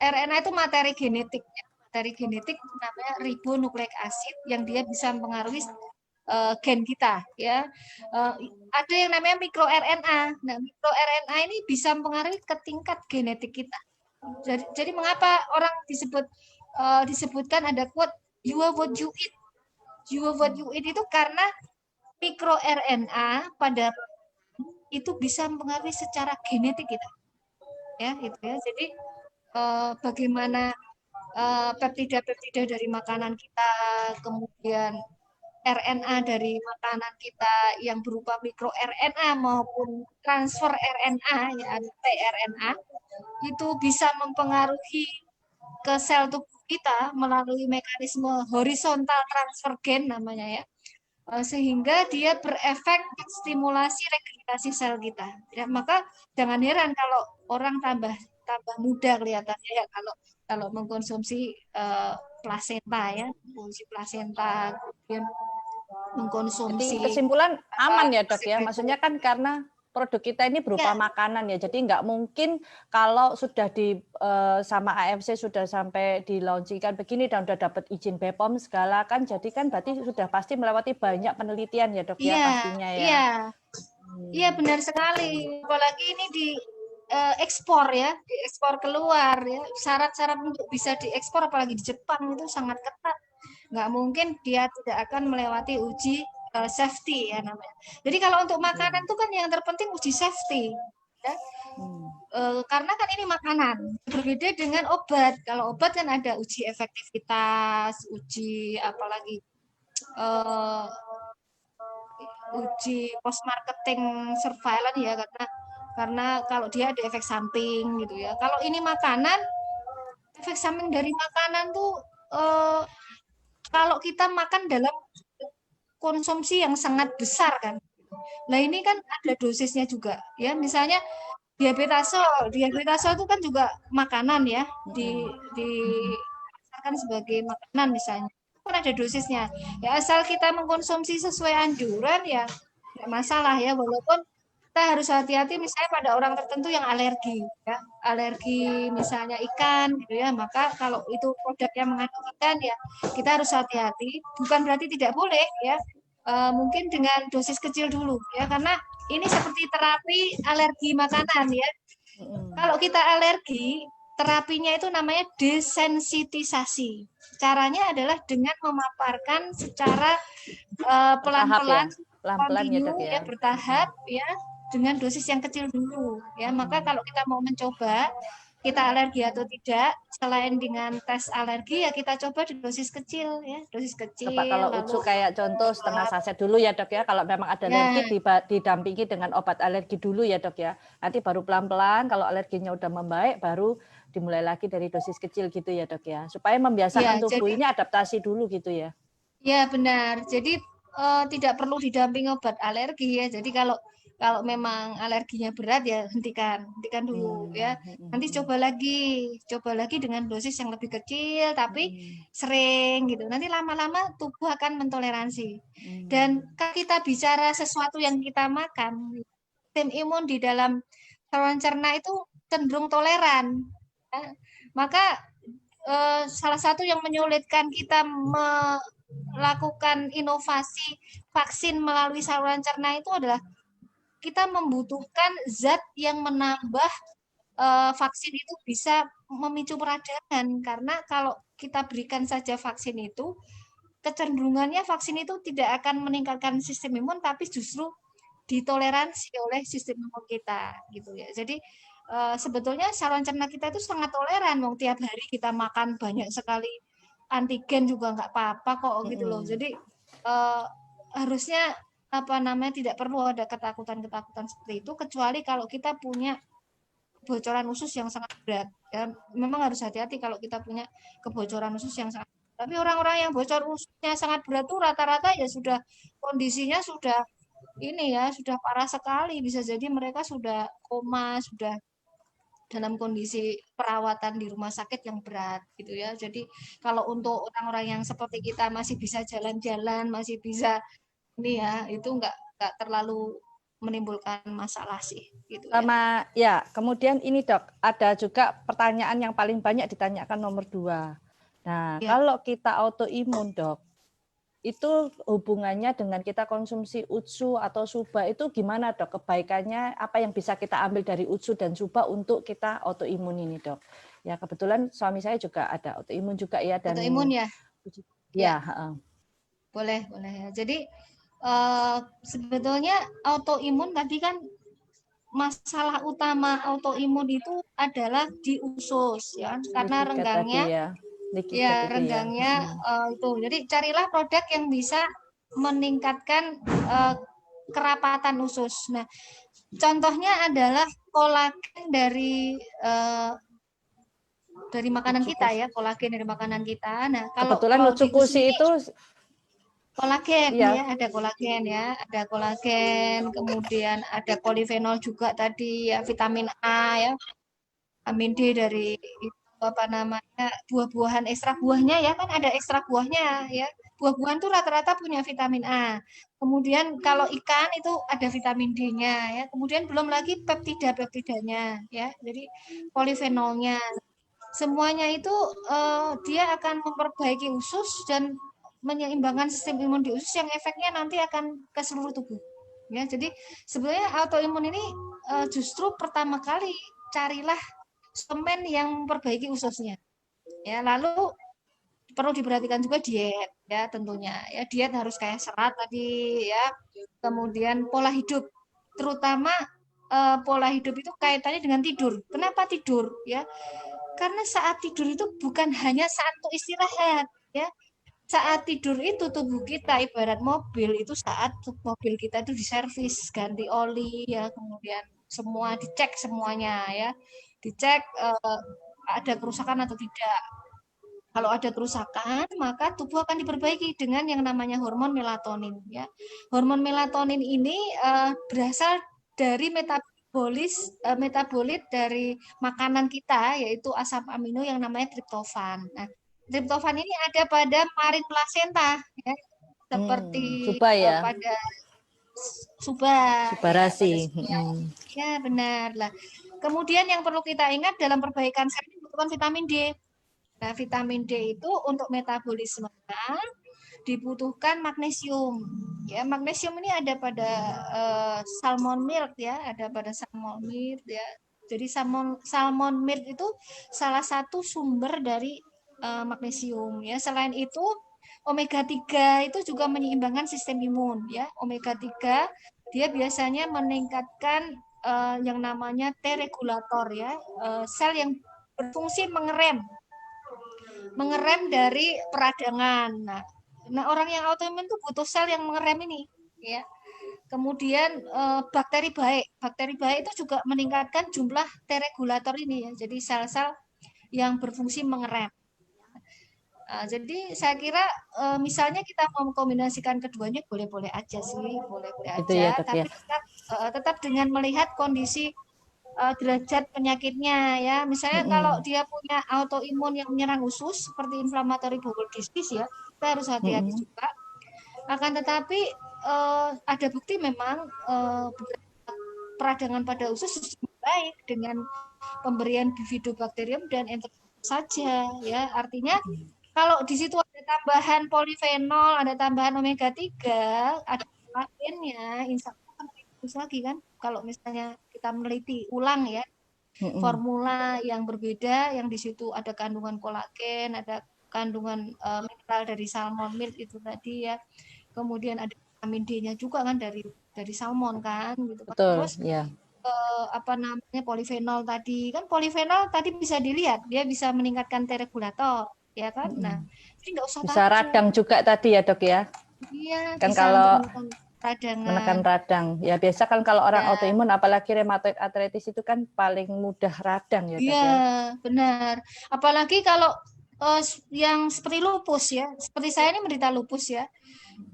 RNA itu materi genetik. Materi genetik namanya ribonukleik acid yang dia bisa mempengaruhi gen kita ya. Ada yang namanya mikroRNA. Nah, mikroRNA ini bisa mempengaruhi ke tingkat genetik kita. Jadi mengapa orang disebutkan ada quote you are what you eat. You are what you eat itu karena mikroRNA pada itu bisa mempengaruhi secara genetik kita. Ya, gitu ya. Jadi bagaimana peptida-peptida dari makanan kita, kemudian RNA dari makanan kita yang berupa mikro RNA maupun transfer RNA ya tRNA itu bisa mempengaruhi ke sel tubuh kita melalui mekanisme horizontal transfer gen namanya ya, sehingga dia berefek stimulasi regenerasi sel kita ya. Maka jangan heran kalau orang tambah muda kelihatannya ya kalau mengkonsumsi plasenta ya, mengkonsumsi plasenta, kemudian mengkonsumsi. Jadi kesimpulan aman ya, Dok ya. Maksudnya kan karena produk kita ini berupa makanan ya. Jadi nggak mungkin kalau sudah sama AFC sudah sampai di launchingkan begini dan udah dapat izin BPOM segala kan, jadi kan berarti sudah pasti melewati banyak penelitian ya, Dok ya, pastinya ya. Iya benar sekali. Apalagi ini ekspor ya, diekspor keluar ya. Syarat-syarat untuk bisa diekspor apalagi di Jepang itu sangat ketat. Nggak mungkin dia tidak akan melewati uji safety ya namanya. Jadi kalau untuk makanan itu kan yang terpenting uji safety ya. Karena kan ini makanan, berbeda dengan obat. Kalau obat kan ada uji efektivitas, uji apalagi uji post marketing surveillance ya, karena kalau dia ada efek samping gitu ya. Kalau ini makanan, efek samping dari makanan tuh kalau kita makan dalam konsumsi yang sangat besar kan. Nah ini kan ada dosisnya juga ya. Misalnya diabetasol itu kan juga makanan ya, disasarkan sebagai makanan misalnya. Itu kan ada dosisnya. Ya asal kita mengkonsumsi sesuai anjuran ya nggak masalah ya, walaupun kita harus hati-hati misalnya pada orang tertentu yang alergi ya, alergi misalnya ikan gitu ya, maka kalau itu produk yang mengandung ikan ya kita harus hati-hati, bukan berarti tidak boleh ya, mungkin dengan dosis kecil dulu ya, karena ini seperti terapi alergi makanan ya. Kalau kita alergi, terapinya itu namanya desensitisasi. Caranya adalah dengan memaparkan secara pelan-pelan, pelan-pelan ya, Dok ya, bertahap ya, dengan dosis yang kecil dulu ya. Maka kalau kita mau mencoba kita alergi atau tidak. Selain dengan tes alergi ya kita coba di dosis kecil ya, dosis Coba kecil kalau lalu Ucu kayak contoh setengah saset dulu ya dok ya. Kalau memang ada ya, alergi didampingi dengan obat alergi dulu ya dok ya. Nanti baru pelan-pelan kalau alerginya udah membaik baru dimulai lagi dari dosis kecil gitu ya dok ya. Supaya membiasakan ya tubuh jadi ini adaptasi dulu gitu ya. ya benar. Jadi tidak perlu didampingi obat alergi ya. Jadi kalau memang alerginya berat ya hentikan dulu ya. Nanti coba lagi dengan dosis yang lebih kecil tapi sering gitu. Nanti lama-lama tubuh akan mentoleransi. Dan kalau kita bicara sesuatu yang kita makan, sistem imun di dalam saluran cerna itu cenderung toleran. Ya. Maka salah satu yang menyulitkan kita melakukan inovasi vaksin melalui saluran cerna itu adalah kita membutuhkan zat yang menambah vaksin itu bisa memicu peradangan karena kalau kita berikan saja vaksin itu kecenderungannya vaksin itu tidak akan meningkatkan sistem imun tapi justru ditoleransi oleh sistem imun kita gitu ya. Jadi sebetulnya saluran cerna kita itu sangat toleran, mau tiap hari kita makan banyak sekali antigen juga nggak apa-apa kok gitu loh. Jadi harusnya apa namanya tidak perlu ada ketakutan-ketakutan seperti itu kecuali kalau kita punya kebocoran usus yang sangat berat. Ya, memang harus hati-hati kalau kita punya kebocoran usus yang sangat berat. Tapi orang-orang yang bocor ususnya sangat berat tuh rata-rata ya sudah kondisinya sudah ini ya sudah parah sekali. Bisa jadi mereka sudah koma, sudah dalam kondisi perawatan di rumah sakit yang berat gitu ya. Jadi kalau untuk orang-orang yang seperti kita masih bisa jalan-jalan, masih bisa ini ya, itu enggak terlalu menimbulkan masalah sih gitu ya. Sama ya, kemudian ini dok, ada juga pertanyaan yang paling banyak ditanyakan nomor 2. Nah, Ya. kalau kita autoimun dok, itu hubungannya dengan kita konsumsi UTSU atau SUBA itu gimana dok? Kebaikannya apa yang bisa kita ambil dari UTSU dan SUBA untuk kita autoimun ini dok? Ya kebetulan suami saya juga ada autoimun juga ya dan Autoimun ya. ya. Boleh ya. Jadi sebetulnya autoimun tadi kan masalah utama autoimun itu adalah di usus ya karena Leaky gut tadi renggangnya ya. Leaky gut ya itu ya. renggangnya itu. Jadi carilah produk yang bisa meningkatkan kerapatan usus. Nah, contohnya adalah kolagen dari makanan kita ya, kolagen dari makanan kita. Nah, kalau Kebetulan di Utsukushi sini itu kolagen iya. ya, ada kolagen, kemudian ada polifenol juga tadi ya, vitamin A ya, vitamin D dari itu apa namanya buah-buahan ekstra buahnya ya kan ada ekstra buahnya ya. Buah-buahan tuh rata-rata punya vitamin A. Kemudian kalau ikan itu ada vitamin D-nya ya. Kemudian belum lagi peptida-peptidanya ya. Jadi polifenolnya. Semuanya itu dia akan memperbaiki usus dan menyeimbangkan sistem imun di usus yang efeknya nanti akan ke seluruh tubuh. Ya, jadi sebenarnya autoimun ini justru pertama kali carilah suplemen yang memperbaiki ususnya. Ya, lalu perlu diperhatikan juga diet ya tentunya. Ya, diet harus kayak serat tadi ya. Kemudian pola hidup terutama pola hidup itu kaitannya dengan tidur. Kenapa tidur ya? Karena saat tidur itu bukan hanya saat untuk istirahat ya. Saat tidur itu tubuh kita ibarat mobil itu saat mobil kita itu diservis, ganti oli ya, kemudian semua dicek semuanya ya. Dicek ada kerusakan atau tidak. Kalau ada kerusakan, maka tubuh akan diperbaiki dengan yang namanya hormon melatonin ya. Hormon melatonin ini berasal dari metabolit dari makanan kita yaitu asam amino yang namanya triptofan. Nah, triptofan ini ada pada marin placenta ya, seperti SUBA ya. pada SUBA ya, Subarasi. pada SUBA. Ya, benar lah. Kemudian yang perlu kita ingat dalam perbaikan sel dibutuhkan vitamin D. Nah, vitamin D itu untuk metabolismenya dibutuhkan magnesium. Ya, magnesium ini ada pada salmon milk ya, ada pada salmon milk ya. Jadi salmon milk itu salah satu sumber dari magnesium ya. Selain itu omega 3 itu juga menyeimbangkan sistem imun ya. Omega 3 dia biasanya meningkatkan yang namanya T regulator ya. Sel yang berfungsi mengerem dari peradangan. Nah, orang yang autoimun itu butuh sel yang mengerem ini, ya. Kemudian bakteri baik itu juga meningkatkan jumlah T-regulator ini, ya. Jadi sel-sel yang berfungsi mengerem. Jadi saya kira misalnya kita mau mengkombinasikan keduanya boleh-boleh aja sih, boleh-boleh Itu ya, aja, Dok, tapi ya. tetap dengan melihat kondisi derajat penyakitnya, ya. Misalnya kalau dia punya autoimun yang menyerang usus seperti inflammatory bowel disease, ya, kita harus hati-hati juga. Akan tetapi ada bukti memang peradangan pada usus baik dengan pemberian bifidobakterium dan enterococcus saja, ya. Artinya kalau di situ ada tambahan polifenol, ada tambahan omega 3, ada kolagennya, insya Allah akan bagus lagi kan. Kalau misalnya kita meneliti ulang, ya, formula yang berbeda, yang di situ ada kandungan kolagen, ada kandungan mineral dari salmon milk itu tadi, ya. Kemudian ada vitamin D-nya juga kan dari salmon kan, gitu kan. Betul, Terus ya. apa namanya polifenol tadi kan, polifenol tadi bisa dilihat dia bisa meningkatkan T-regulator, ya kan. Nah, jadi nggak usah Bisa takut. radang juga tadi ya, Dok, ya. Iya, Kan bisa kalau untuk radangan. menekan radang. Ya biasa kan kalau orang autoimun apalagi rheumatoid arthritis itu kan paling mudah radang ya, Dok, Iya, ya. benar. Apalagi kalau yang seperti lupus, ya. Seperti saya ini menderita lupus, ya.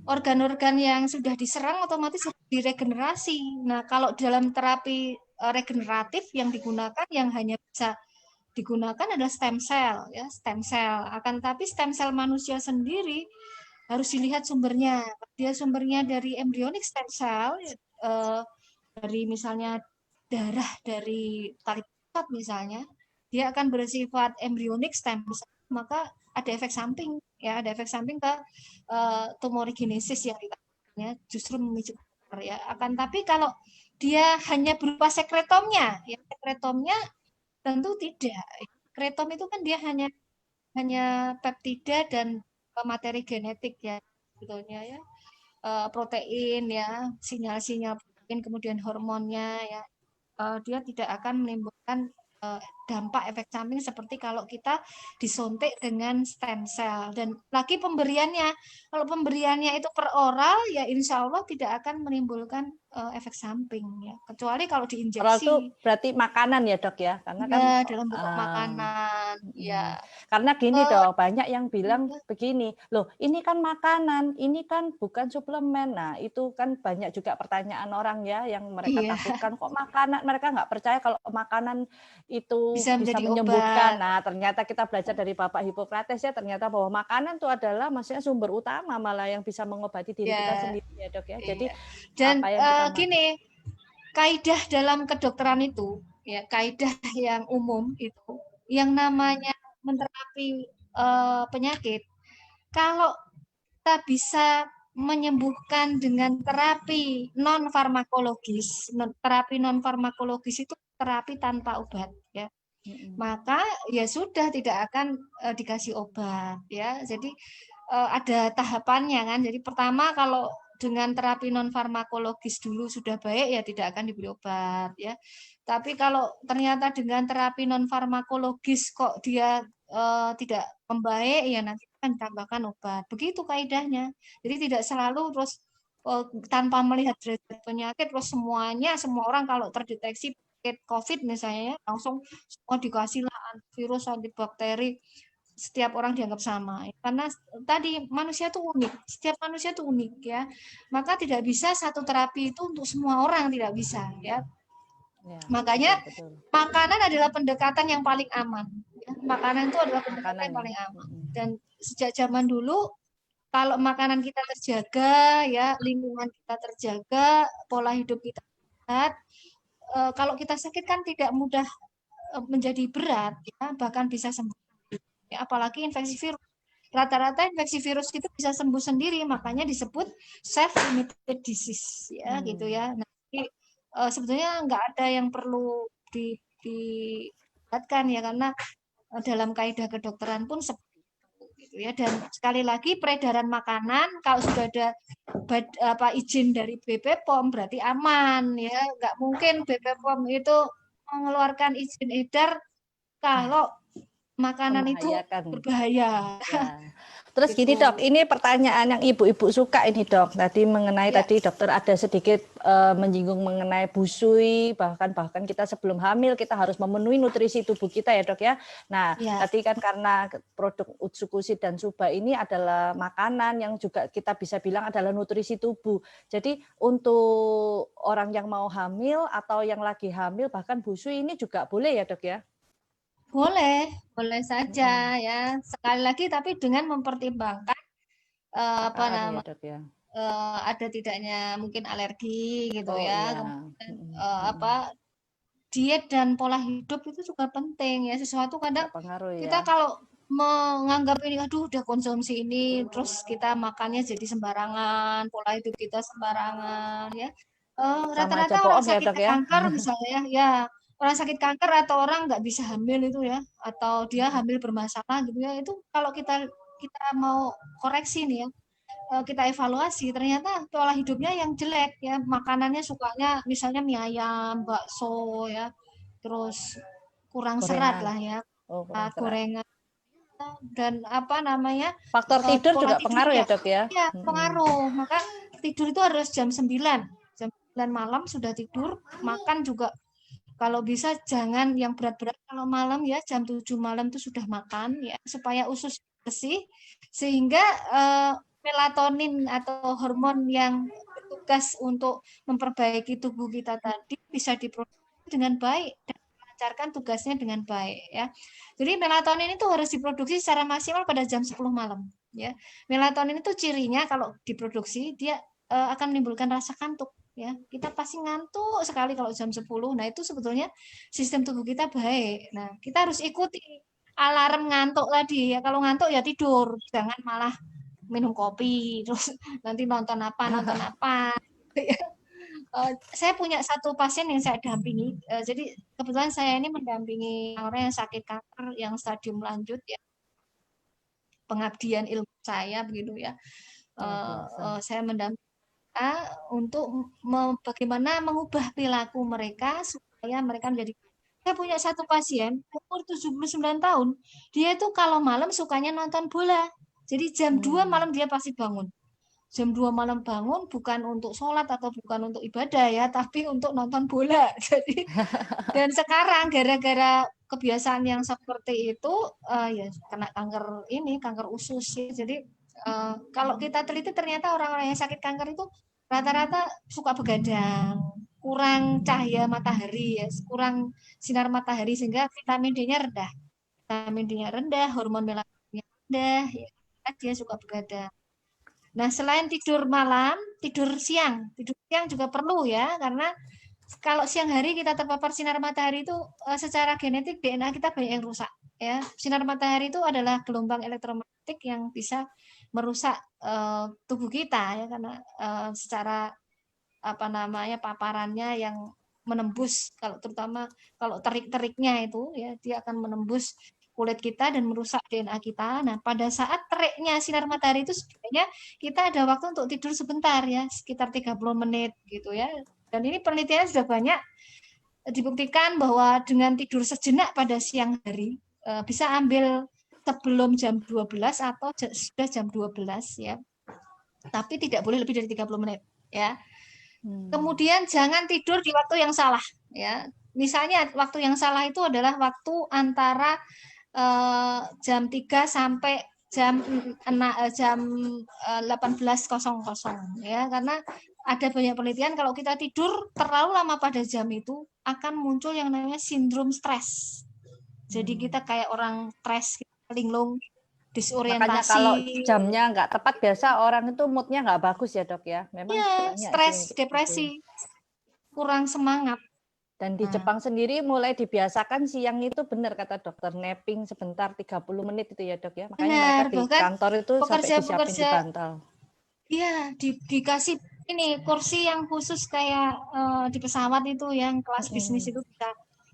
Organ-organ yang sudah diserang otomatis harus diregenerasi. Nah, kalau dalam terapi regeneratif yang digunakan, yang hanya bisa digunakan adalah stem cell, ya, stem cell. Akan tapi stem cell manusia sendiri harus dilihat sumbernya. Dia sumbernya dari embryonic stem cell, dari misalnya darah dari tali pusat misalnya, dia akan bersifat embryonic stem cell, maka ada efek samping, ya, ada efek samping ke tumorigenesis yang dikatakannya justru memicu kanker, ya. Akan tapi kalau dia hanya berupa sekretomnya, ya, sekretomnya tentu tidak. Sekretom itu kan dia hanya peptida dan materi genetik, ya, sebetulnya, ya. Protein, ya, sinyal-sinyal protein, kemudian hormonnya, ya. Dia tidak akan menimbulkan dampak efek samping seperti kalau kita disuntik dengan stem cell. Dan lagi pemberiannya, kalau pemberiannya itu per oral, ya insya Allah tidak akan menimbulkan efek samping, ya. Kecuali kalau Oral diinjeksi. itu berarti makanan ya, Dok, ya, karena kan Ya, dalam bentuk makanan, ya. Karena gini Dok, banyak yang bilang begini, loh ini kan makanan, ini kan bukan suplemen. Nah itu kan banyak juga pertanyaan orang, ya, yang mereka takutkan, kok makanan, mereka nggak percaya kalau makanan itu bisa menyembuhkan. Obat. Nah ternyata kita belajar dari Bapak Hippocrates, ya, ternyata bahwa makanan itu adalah maksudnya sumber utama malah yang bisa mengobati diri kita sendiri, ya, Dok, ya. Jadi dan apa yang kita gini, kaidah dalam kedokteran itu, ya, kaidah yang umum itu, yang namanya menterapi penyakit, kalau kita bisa menyembuhkan dengan terapi non farmakologis. Terapi non farmakologis itu terapi tanpa obat, ya. Maka ya sudah tidak akan dikasih obat, ya. Jadi ada tahapannya kan. Jadi pertama kalau dengan terapi non farmakologis dulu sudah baik, ya tidak akan diberi obat, ya. Tapi kalau ternyata dengan terapi non farmakologis kok dia tidak membaik, ya nanti akan ditambahkan obat. Begitu kaidahnya. Jadi tidak selalu terus tanpa melihat derajat penyakit terus semua orang kalau terdeteksi penyakit COVID misalnya, langsung semua dikasih lah antivirus, antibakteri, setiap orang dianggap sama. Karena tadi manusia itu unik, setiap manusia itu unik, ya. Maka tidak bisa satu terapi itu untuk semua orang, tidak bisa, ya. Makanya makanan adalah pendekatan yang paling aman. Ya. Makanan itu adalah pendekatan yang paling aman. Dan sejak zaman dulu, kalau makanan kita terjaga, ya, lingkungan kita terjaga, pola hidup kita sehat, kalau kita sakit kan tidak mudah menjadi berat, ya, bahkan bisa sembuh. Ya, apalagi infeksi virus. Rata-rata infeksi virus itu bisa sembuh sendiri, makanya disebut self-limited disease, ya, gitu, ya. Nah, jadi, sebetulnya nggak ada yang perlu dibuatkan, ya, karena dalam kaidah kedokteran pun seperti itu, gitu, ya. Dan sekali lagi peredaran makanan kalau sudah ada izin dari BPOM berarti aman, ya. Nggak mungkin BPOM itu mengeluarkan izin edar kalau makanan itu Membahayakan. berbahaya. Ya. Terus Gitu. gini dok, ini pertanyaan yang ibu-ibu suka ini dok. Tadi mengenai Ya. tadi dokter ada sedikit menyinggung mengenai busui, bahkan kita sebelum hamil kita harus memenuhi nutrisi tubuh kita ya dok ya. Nah Ya. tadi kan karena produk Utsukushi dan Suba ini adalah makanan yang juga kita bisa bilang adalah nutrisi tubuh. Jadi untuk orang yang mau hamil atau yang lagi hamil bahkan busui ini juga boleh ya dok ya? Boleh saja ya. Sekali lagi tapi dengan mempertimbangkan apa Apaan ya namanya dok ya? ada tidaknya mungkin alergi gitu Oh ya. iya. Kemudian apa diet dan pola hidup itu juga penting ya. Sesuatu kadang Nggak pengaruh kita ya. kalau menganggap ini aduh udah konsumsi ini terus kita makannya jadi sembarangan, pola hidup kita sembarangan ya. Sama aja Rata-rata orang bohong ya sakit dok ya. kanker misalnya ya orang sakit kanker atau orang nggak bisa hamil itu ya atau dia hamil bermasalah gitu ya itu kalau kita mau koreksi nih ya kita evaluasi ternyata pola hidupnya yang jelek ya makanannya sukanya misalnya mie ayam bakso ya terus kurang serat Gorengan. lah ya Oh kurang serat. gorengan dan apa namanya Faktor tidur pola juga pengaruh ya tidurnya dok ya. ya pengaruh maka tidur itu harus jam 9 malam sudah tidur makan juga kalau bisa jangan yang berat-berat kalau malam ya jam 7 malam itu sudah makan ya supaya usus bersih sehingga melatonin atau hormon yang bertugas untuk memperbaiki tubuh kita tadi bisa diproduksi dengan baik dan melancarkan tugasnya dengan baik ya. Jadi melatonin itu harus diproduksi secara maksimal pada jam 10 malam ya. Melatonin itu cirinya kalau diproduksi dia akan menimbulkan rasa kantuk ya. Kita pasti ngantuk sekali kalau jam 10. Nah, itu sebetulnya sistem tubuh kita baik. Nah, kita harus ikuti alarm ngantuk tadi ya. Kalau ngantuk ya tidur, jangan malah minum kopi terus nanti nonton apa. Saya punya satu pasien yang saya dampingi. Jadi kebetulan saya ini mendampingi orang yang sakit kanker yang stadium lanjut ya. Pengabdian ilmu saya begitu ya. Saya mendampingi untuk bagaimana mengubah perilaku mereka supaya mereka menjadi saya punya satu pasien umur 79 tahun dia itu kalau malam sukanya nonton bola jadi jam 2 malam dia pasti bangun jam 2 malam bangun bukan untuk sholat atau bukan untuk ibadah ya tapi untuk nonton bola jadi dan sekarang gara-gara kebiasaan yang seperti itu ya kena kanker usus ya. Jadi kalau kita teliti ternyata orang-orang yang sakit kanker itu rata-rata suka begadang, kurang cahaya matahari ya, kurang sinar matahari sehingga vitamin D-nya rendah. Vitamin D-nya rendah, hormon melatoninnya rendah, ya, dia suka begadang. Nah, selain tidur malam, tidur siang juga perlu ya karena kalau siang hari kita terpapar sinar matahari itu secara genetik DNA kita banyak yang rusak ya. Sinar matahari itu adalah gelombang elektromagnetik yang bisa merusak tubuh kita ya karena secara apa namanya paparannya yang menembus terutama kalau terik-teriknya itu ya dia akan menembus kulit kita dan merusak DNA kita. Nah, pada saat teriknya sinar matahari itu sebenarnya kita ada waktu untuk tidur sebentar ya, sekitar 30 menit gitu ya. Dan ini penelitian sudah banyak dibuktikan bahwa dengan tidur sejenak pada siang hari bisa ambil sebelum jam 12 atau sudah jam 12 ya. Tapi tidak boleh lebih dari 30 menit ya. Kemudian jangan tidur di waktu yang salah ya. Misalnya waktu yang salah itu adalah waktu antara jam 3 sampai jam 18.00 ya karena ada banyak penelitian kalau kita tidur terlalu lama pada jam itu akan muncul yang namanya sindrom stres. Jadi kita kayak orang stres, linglung, disorientasi. Makanya kalau jamnya nggak tepat biasa orang itu moodnya nggak bagus ya dok ya. Memang ya, banyak stres, sih depresi, kurang semangat. Dan di Jepang sendiri mulai dibiasakan siang itu benar kata dokter napping sebentar 30 menit itu ya dok ya. Makanya Benar, mereka di kantor itu sampai disiapin di bantal. Iya, dikasih ini kursi yang khusus kayak di pesawat itu yang kelas bisnis itu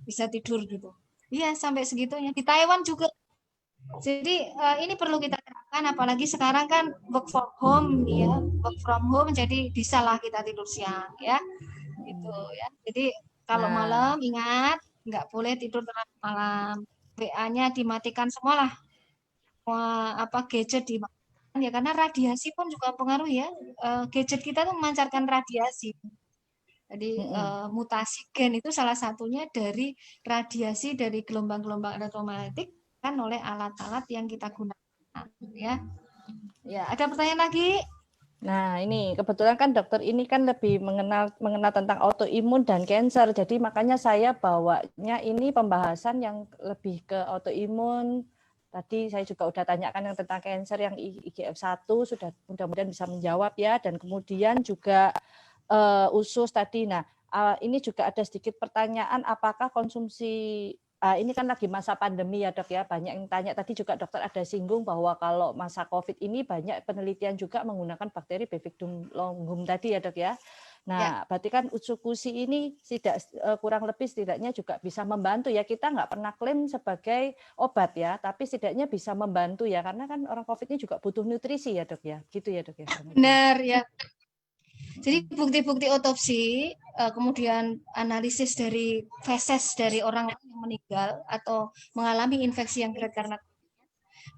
bisa tidur gitu. Iya, sampai segitunya. Di Taiwan juga. Jadi ini perlu kita terapkan apalagi sekarang kan work from home ya, work from home jadi bisalah kita tidur siang ya. Gitu ya. Jadi kalau malam ingat nggak boleh tidur terlalu malam. WA-nya dimatikan semua lah, gadget dimatikan ya, karena radiasi pun juga pengaruh ya. Gadget kita tuh memancarkan radiasi. Jadi mutasi gen itu salah satunya dari radiasi dari gelombang-gelombang elektromagnetik kan oleh alat-alat yang kita gunakan ya. Ya, ada pertanyaan lagi? Nah, ini kebetulan kan dokter ini kan lebih mengenal tentang autoimun dan cancer. Jadi makanya saya bawanya ini pembahasan yang lebih ke autoimun. Tadi saya juga udah tanyakan yang tentang cancer yang IGF-1 sudah mudah-mudahan bisa menjawab ya, dan kemudian juga usus tadi. Nah, ini juga ada sedikit pertanyaan, apakah konsumsi ini kan lagi masa pandemi ya dok ya, banyak yang tanya, tadi juga dokter ada singgung bahwa kalau masa COVID ini banyak penelitian juga menggunakan bakteri Bifidum longum tadi ya dok ya. Nah, berarti kan Utsukushi ini tidak kurang lebih setidaknya juga bisa membantu ya, kita nggak pernah klaim sebagai obat ya, tapi setidaknya bisa membantu ya, karena kan orang COVID ini juga butuh nutrisi ya dok ya, gitu ya dok ya. Benar ya. Jadi bukti-bukti otopsi, kemudian analisis dari feses dari orang yang meninggal atau mengalami infeksi yang berat karena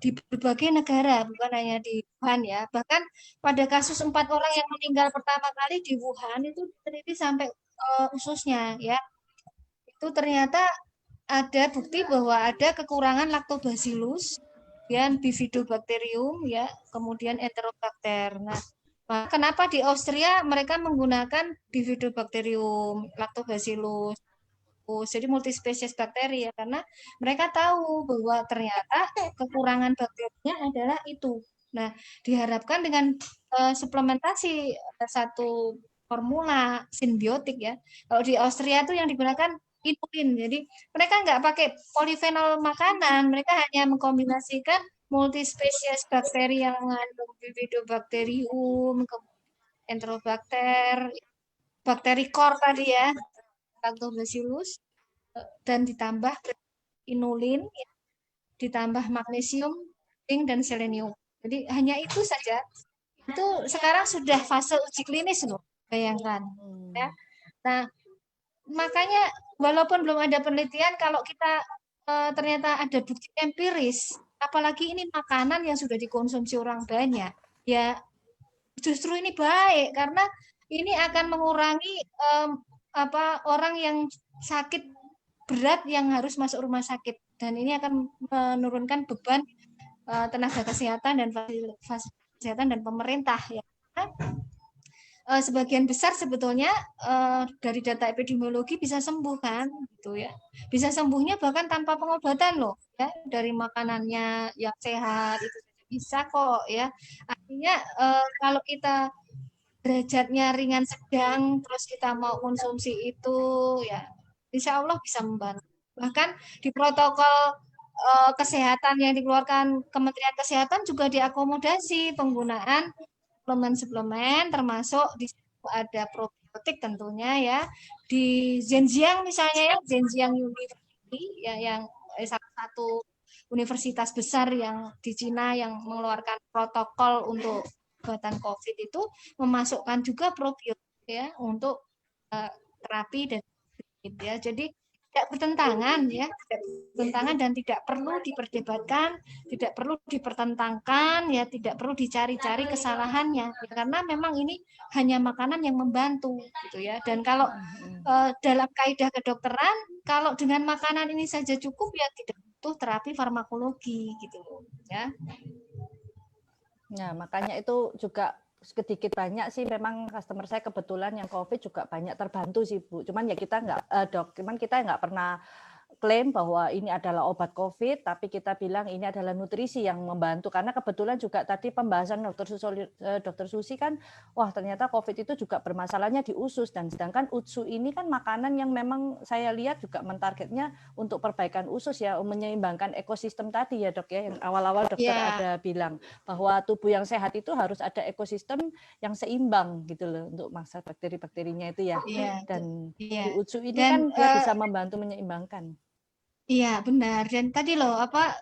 di berbagai negara, bukan hanya di Wuhan ya. Bahkan pada kasus 4 orang yang meninggal pertama kali di Wuhan itu diteliti sampai ususnya ya. Itu ternyata ada bukti bahwa ada kekurangan Lactobacillus, kemudian Bifidobacterium ya, kemudian Enterobacter. Nah, kenapa di Austria mereka menggunakan Bifidobacterium, Lactobacillus, jadi multispesies bakteri ya, karena mereka tahu bahwa ternyata kekurangan bakterinya adalah itu. Nah, diharapkan dengan suplementasi satu formula simbiotik ya. Kalau di Austria itu yang digunakan inulin. Jadi mereka nggak pakai polifenol makanan, mereka hanya mengkombinasikan multispesies bakteri yang mengandung Bifidobacterium, Enterobacter, bakteri core tadi ya, Lactobacillus, dan ditambah inulin, ditambah magnesium, zinc, dan selenium. Jadi hanya itu saja. Itu sekarang sudah fase uji klinis loh, bayangkan. Ya. Nah, makanya walaupun belum ada penelitian, kalau kita ternyata ada bukti empiris, apalagi ini makanan yang sudah dikonsumsi orang banyak, ya justru ini baik karena ini akan mengurangi orang yang sakit berat yang harus masuk rumah sakit, dan ini akan menurunkan beban tenaga kesehatan dan fasilitas kesehatan dan pemerintah ya. Sebagian besar sebetulnya dari data epidemiologi bisa sembuh kan gitu ya, bisa sembuhnya bahkan tanpa pengobatan loh ya, dari makanannya yang sehat itu bisa kok ya. Artinya kalau kita derajatnya ringan sedang terus kita mau konsumsi itu ya insya Allah bisa membantu. Bahkan di protokol kesehatan yang dikeluarkan Kementerian Kesehatan juga diakomodasi penggunaan suplemen-suplemen, termasuk di situ ada probiotik tentunya ya. Di Zhenjiang misalnya ya, Zhenjiang University ya, yang salah satu universitas besar yang di Cina yang mengeluarkan protokol untuk obatan COVID itu memasukkan juga probiotik ya untuk terapi dan ya. Jadi tidak bertentangan ya, tidak bertentangan dan tidak perlu diperdebatkan, tidak perlu dipertentangkan ya, tidak perlu dicari-cari kesalahannya ya, karena memang ini hanya makanan yang membantu gitu ya. Dan kalau dalam kaidah kedokteran, kalau dengan makanan ini saja cukup ya tidak butuh terapi farmakologi gitu ya. Nah, makanya itu juga sedikit banyak sih memang customer saya kebetulan yang COVID juga banyak terbantu sih Bu. Cuman ya kita nggak pernah klaim bahwa ini adalah obat COVID, tapi kita bilang ini adalah nutrisi yang membantu. Karena kebetulan juga tadi pembahasan Dr. Susi kan, wah ternyata COVID itu juga bermasalahnya di usus. Dan sedangkan utsu ini kan makanan yang memang saya lihat juga mentargetnya untuk perbaikan usus ya, menyeimbangkan ekosistem tadi ya dok ya, yang awal-awal dokter ada bilang bahwa tubuh yang sehat itu harus ada ekosistem yang seimbang gitu loh untuk masa bakteri-bakterinya itu ya. Dan di utsu ini kan dia bisa membantu menyeimbangkan. Iya benar, dan tadi loh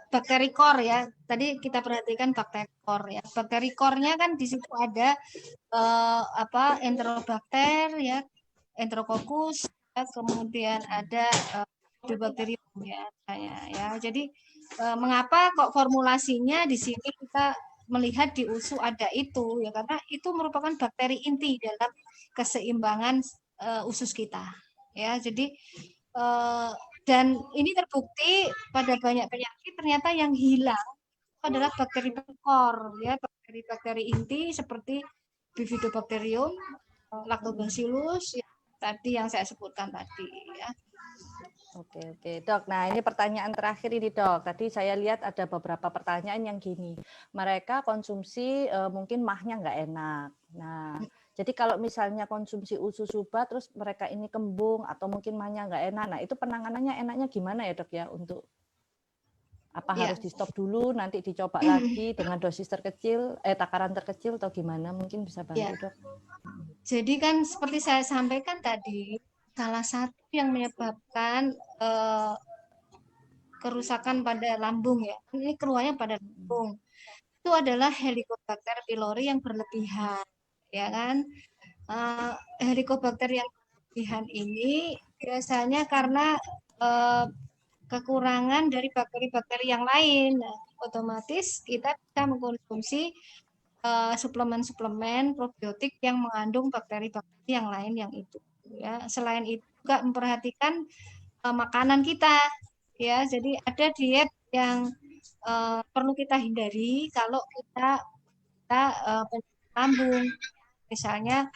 bakteri core ya, tadi kita perhatikan bakteri core ya, bakteri core-nya kan di situ ada Enterobacter ya, Enterococcus ya, kemudian ada Bifidobacterium ya saya ya. Jadi mengapa kok formulasinya di sini kita melihat di usus ada itu ya karena itu merupakan bakteri inti dalam keseimbangan usus kita ya. Jadi dan ini terbukti pada banyak penyakit ternyata yang hilang adalah bakteri pekor ya, bakteri-bakteri inti seperti Bifidobacterium, Lactobacillus ya, tadi yang saya sebutkan tadi ya. Oke, Dok. Nah, ini pertanyaan terakhir ini, Dok. Tadi saya lihat ada beberapa pertanyaan yang gini. Mereka konsumsi mungkin mahnya nggak enak. Nah, jadi kalau misalnya konsumsi usus subah, terus mereka ini kembung atau mungkin mahnya nggak enak. Nah, itu penanganannya enaknya gimana ya, Dok ya? Untuk apa Ya. harus di stop dulu, nanti dicoba lagi dengan dosis terkecil, takaran terkecil atau gimana? Mungkin bisa bantu, Ya. Dok. Jadi kan seperti saya sampaikan tadi, salah satu yang menyebabkan kerusakan pada lambung ya, ini keluarnya pada lambung, itu adalah Helicobacter pylori yang berlebihan, ya kan? Helicobacter yang berlebihan ini biasanya karena kekurangan dari bakteri-bakteri yang lain. Nah, otomatis kita bisa mengkonsumsi suplemen-suplemen probiotik yang mengandung bakteri-bakteri yang lain yang itu. Ya, selain itu juga memperhatikan makanan kita. Ya, jadi ada diet yang perlu kita hindari kalau kita lambung. Misalnya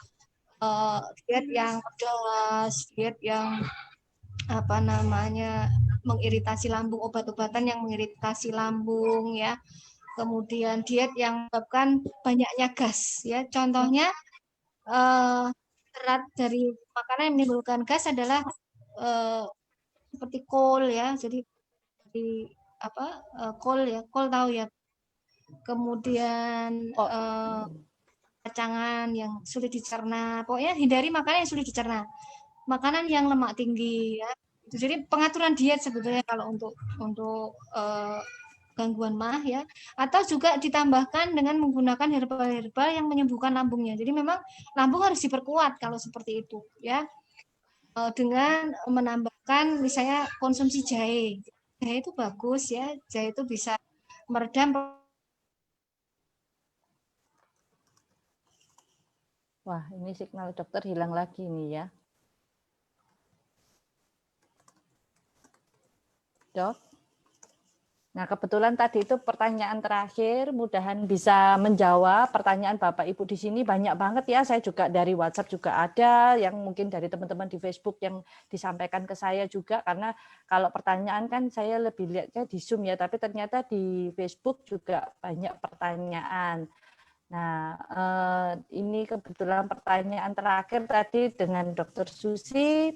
diet yang pedas, diet yang apa namanya mengiritasi lambung, obat-obatan yang mengiritasi lambung ya. Kemudian diet yang menyebabkan banyaknya gas ya. Contohnya serat dari makanan yang menimbulkan gas adalah seperti kol ya. Jadi di apa kol ya, kol tahu ya. Kemudian kacangan yang sulit dicerna. Pokoknya hindari makanan yang sulit dicerna. Makanan yang lemak tinggi ya. Jadi pengaturan diet sebetulnya kalau untuk gangguan mah ya, atau juga ditambahkan dengan menggunakan herbal-herbal yang menyembuhkan lambungnya. Jadi memang lambung harus diperkuat kalau seperti itu ya, dengan menambahkan misalnya konsumsi jahe. Jahe itu bagus ya, jahe itu bisa meredam. Wah, ini signal dokter hilang lagi nih ya. Dok. Nah, kebetulan tadi itu pertanyaan terakhir, mudahan bisa menjawab pertanyaan Bapak Ibu di sini banyak banget ya. Saya juga dari WhatsApp juga ada, yang mungkin dari teman-teman di Facebook yang disampaikan ke saya juga, karena kalau pertanyaan kan saya lebih lihatnya di Zoom ya, tapi ternyata di Facebook juga banyak pertanyaan. Nah, ini kebetulan pertanyaan terakhir tadi dengan Dr. Susi.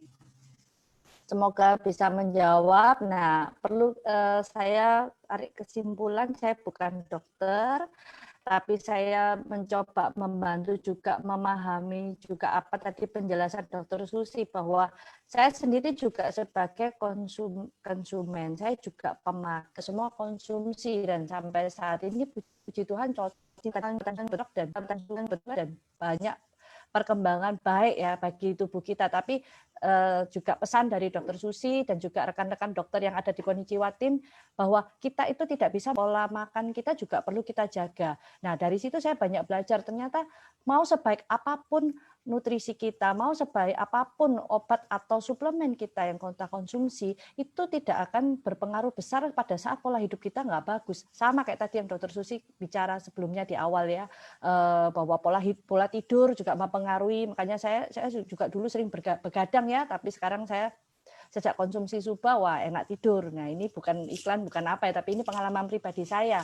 Semoga bisa menjawab. Nah, perlu saya tarik kesimpulan, saya bukan dokter, tapi saya mencoba membantu juga memahami juga apa tadi penjelasan Dr. Susi, bahwa saya sendiri juga sebagai konsumen, saya juga pemakai, semua konsumsi, dan sampai saat ini puji Tuhan dan banyak perkembangan baik ya bagi tubuh kita. Tapi juga pesan dari Dr. Susi dan juga rekan-rekan dokter yang ada di Konnichiwa Tim, bahwa kita itu tidak bisa, pola makan kita juga perlu kita jaga. Nah, dari situ saya banyak belajar, ternyata mau sebaik apapun nutrisi kita, mau sebaik apapun obat atau suplemen kita yang kita konsumsi, itu tidak akan berpengaruh besar pada saat pola hidup kita nggak bagus. Sama kayak tadi yang Dr. Susi bicara sebelumnya di awal ya, bahwa pola tidur juga mempengaruhi. Makanya saya juga dulu sering begadang ya, tapi sekarang saya sejak konsumsi subah, wah enak tidur. Nah, ini bukan iklan, bukan apa ya, tapi ini pengalaman pribadi saya.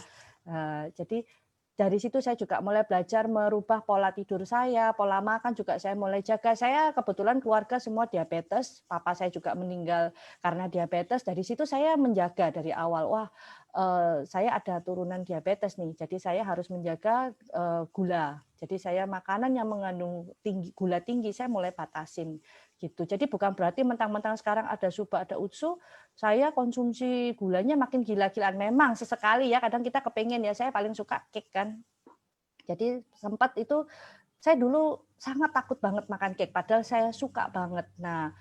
Jadi dari situ saya juga mulai belajar merubah pola tidur saya, pola makan juga saya mulai jaga. Saya kebetulan keluarga semua diabetes, papa saya juga meninggal karena diabetes. Dari situ saya menjaga dari awal, wah saya ada turunan diabetes nih, jadi saya harus menjaga gula. Jadi saya makanan yang mengandung gula tinggi saya mulai batasin gitu. Jadi bukan berarti mentang-mentang sekarang ada subah, ada utsu, saya konsumsi gulanya makin gila-gilaan. Memang sesekali ya, kadang kita kepengen ya, saya paling suka cake kan. Jadi sempat itu saya dulu sangat takut banget makan cake, padahal saya suka banget. Nah,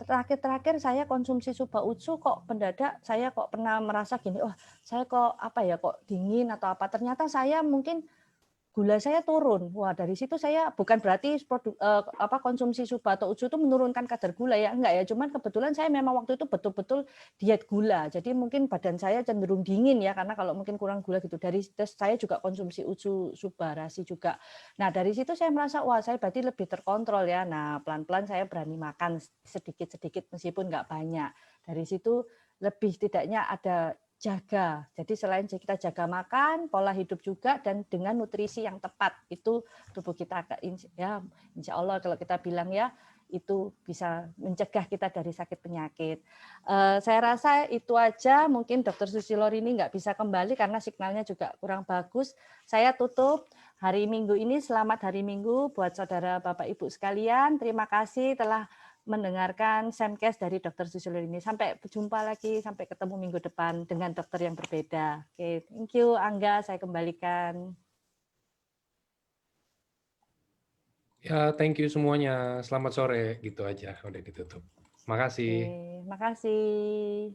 terakhir saya konsumsi Suba Utsu kok mendadak saya kok pernah merasa gini, oh saya kok apa ya, kok dingin atau apa. Ternyata saya mungkin gula saya turun. Wah, dari situ saya bukan berarti konsumsi Suba atau Utsu itu menurunkan kadar gula ya, enggak ya. Cuman kebetulan saya memang waktu itu betul-betul diet gula. Jadi mungkin badan saya cenderung dingin ya, karena kalau mungkin kurang gula gitu. Terus saya juga konsumsi Utsu Suba Rasi juga. Nah, dari situ saya merasa wah, saya berarti lebih terkontrol ya. Nah, pelan-pelan saya berani makan sedikit-sedikit meskipun enggak banyak. Dari situ lebih tidaknya ada jaga. Jadi selain kita jaga makan, pola hidup juga, dan dengan nutrisi yang tepat, itu tubuh kita ya insya Allah kalau kita bilang ya itu bisa mencegah kita dari sakit penyakit. Saya rasa itu aja. Mungkin Dr. Susilo ini nggak bisa kembali karena signalnya juga kurang bagus. Saya tutup hari Minggu ini. Selamat hari Minggu buat saudara Bapak Ibu sekalian. Terima kasih telah mendengarkan Semcast dari Dr. Susilo ini. Sampai berjumpa lagi, sampai ketemu minggu depan dengan dokter yang berbeda. Oke, thank you Angga, saya kembalikan. Ya, thank you semuanya. Selamat sore, gitu aja. Udah ditutup. Makasih. Oke, makasih.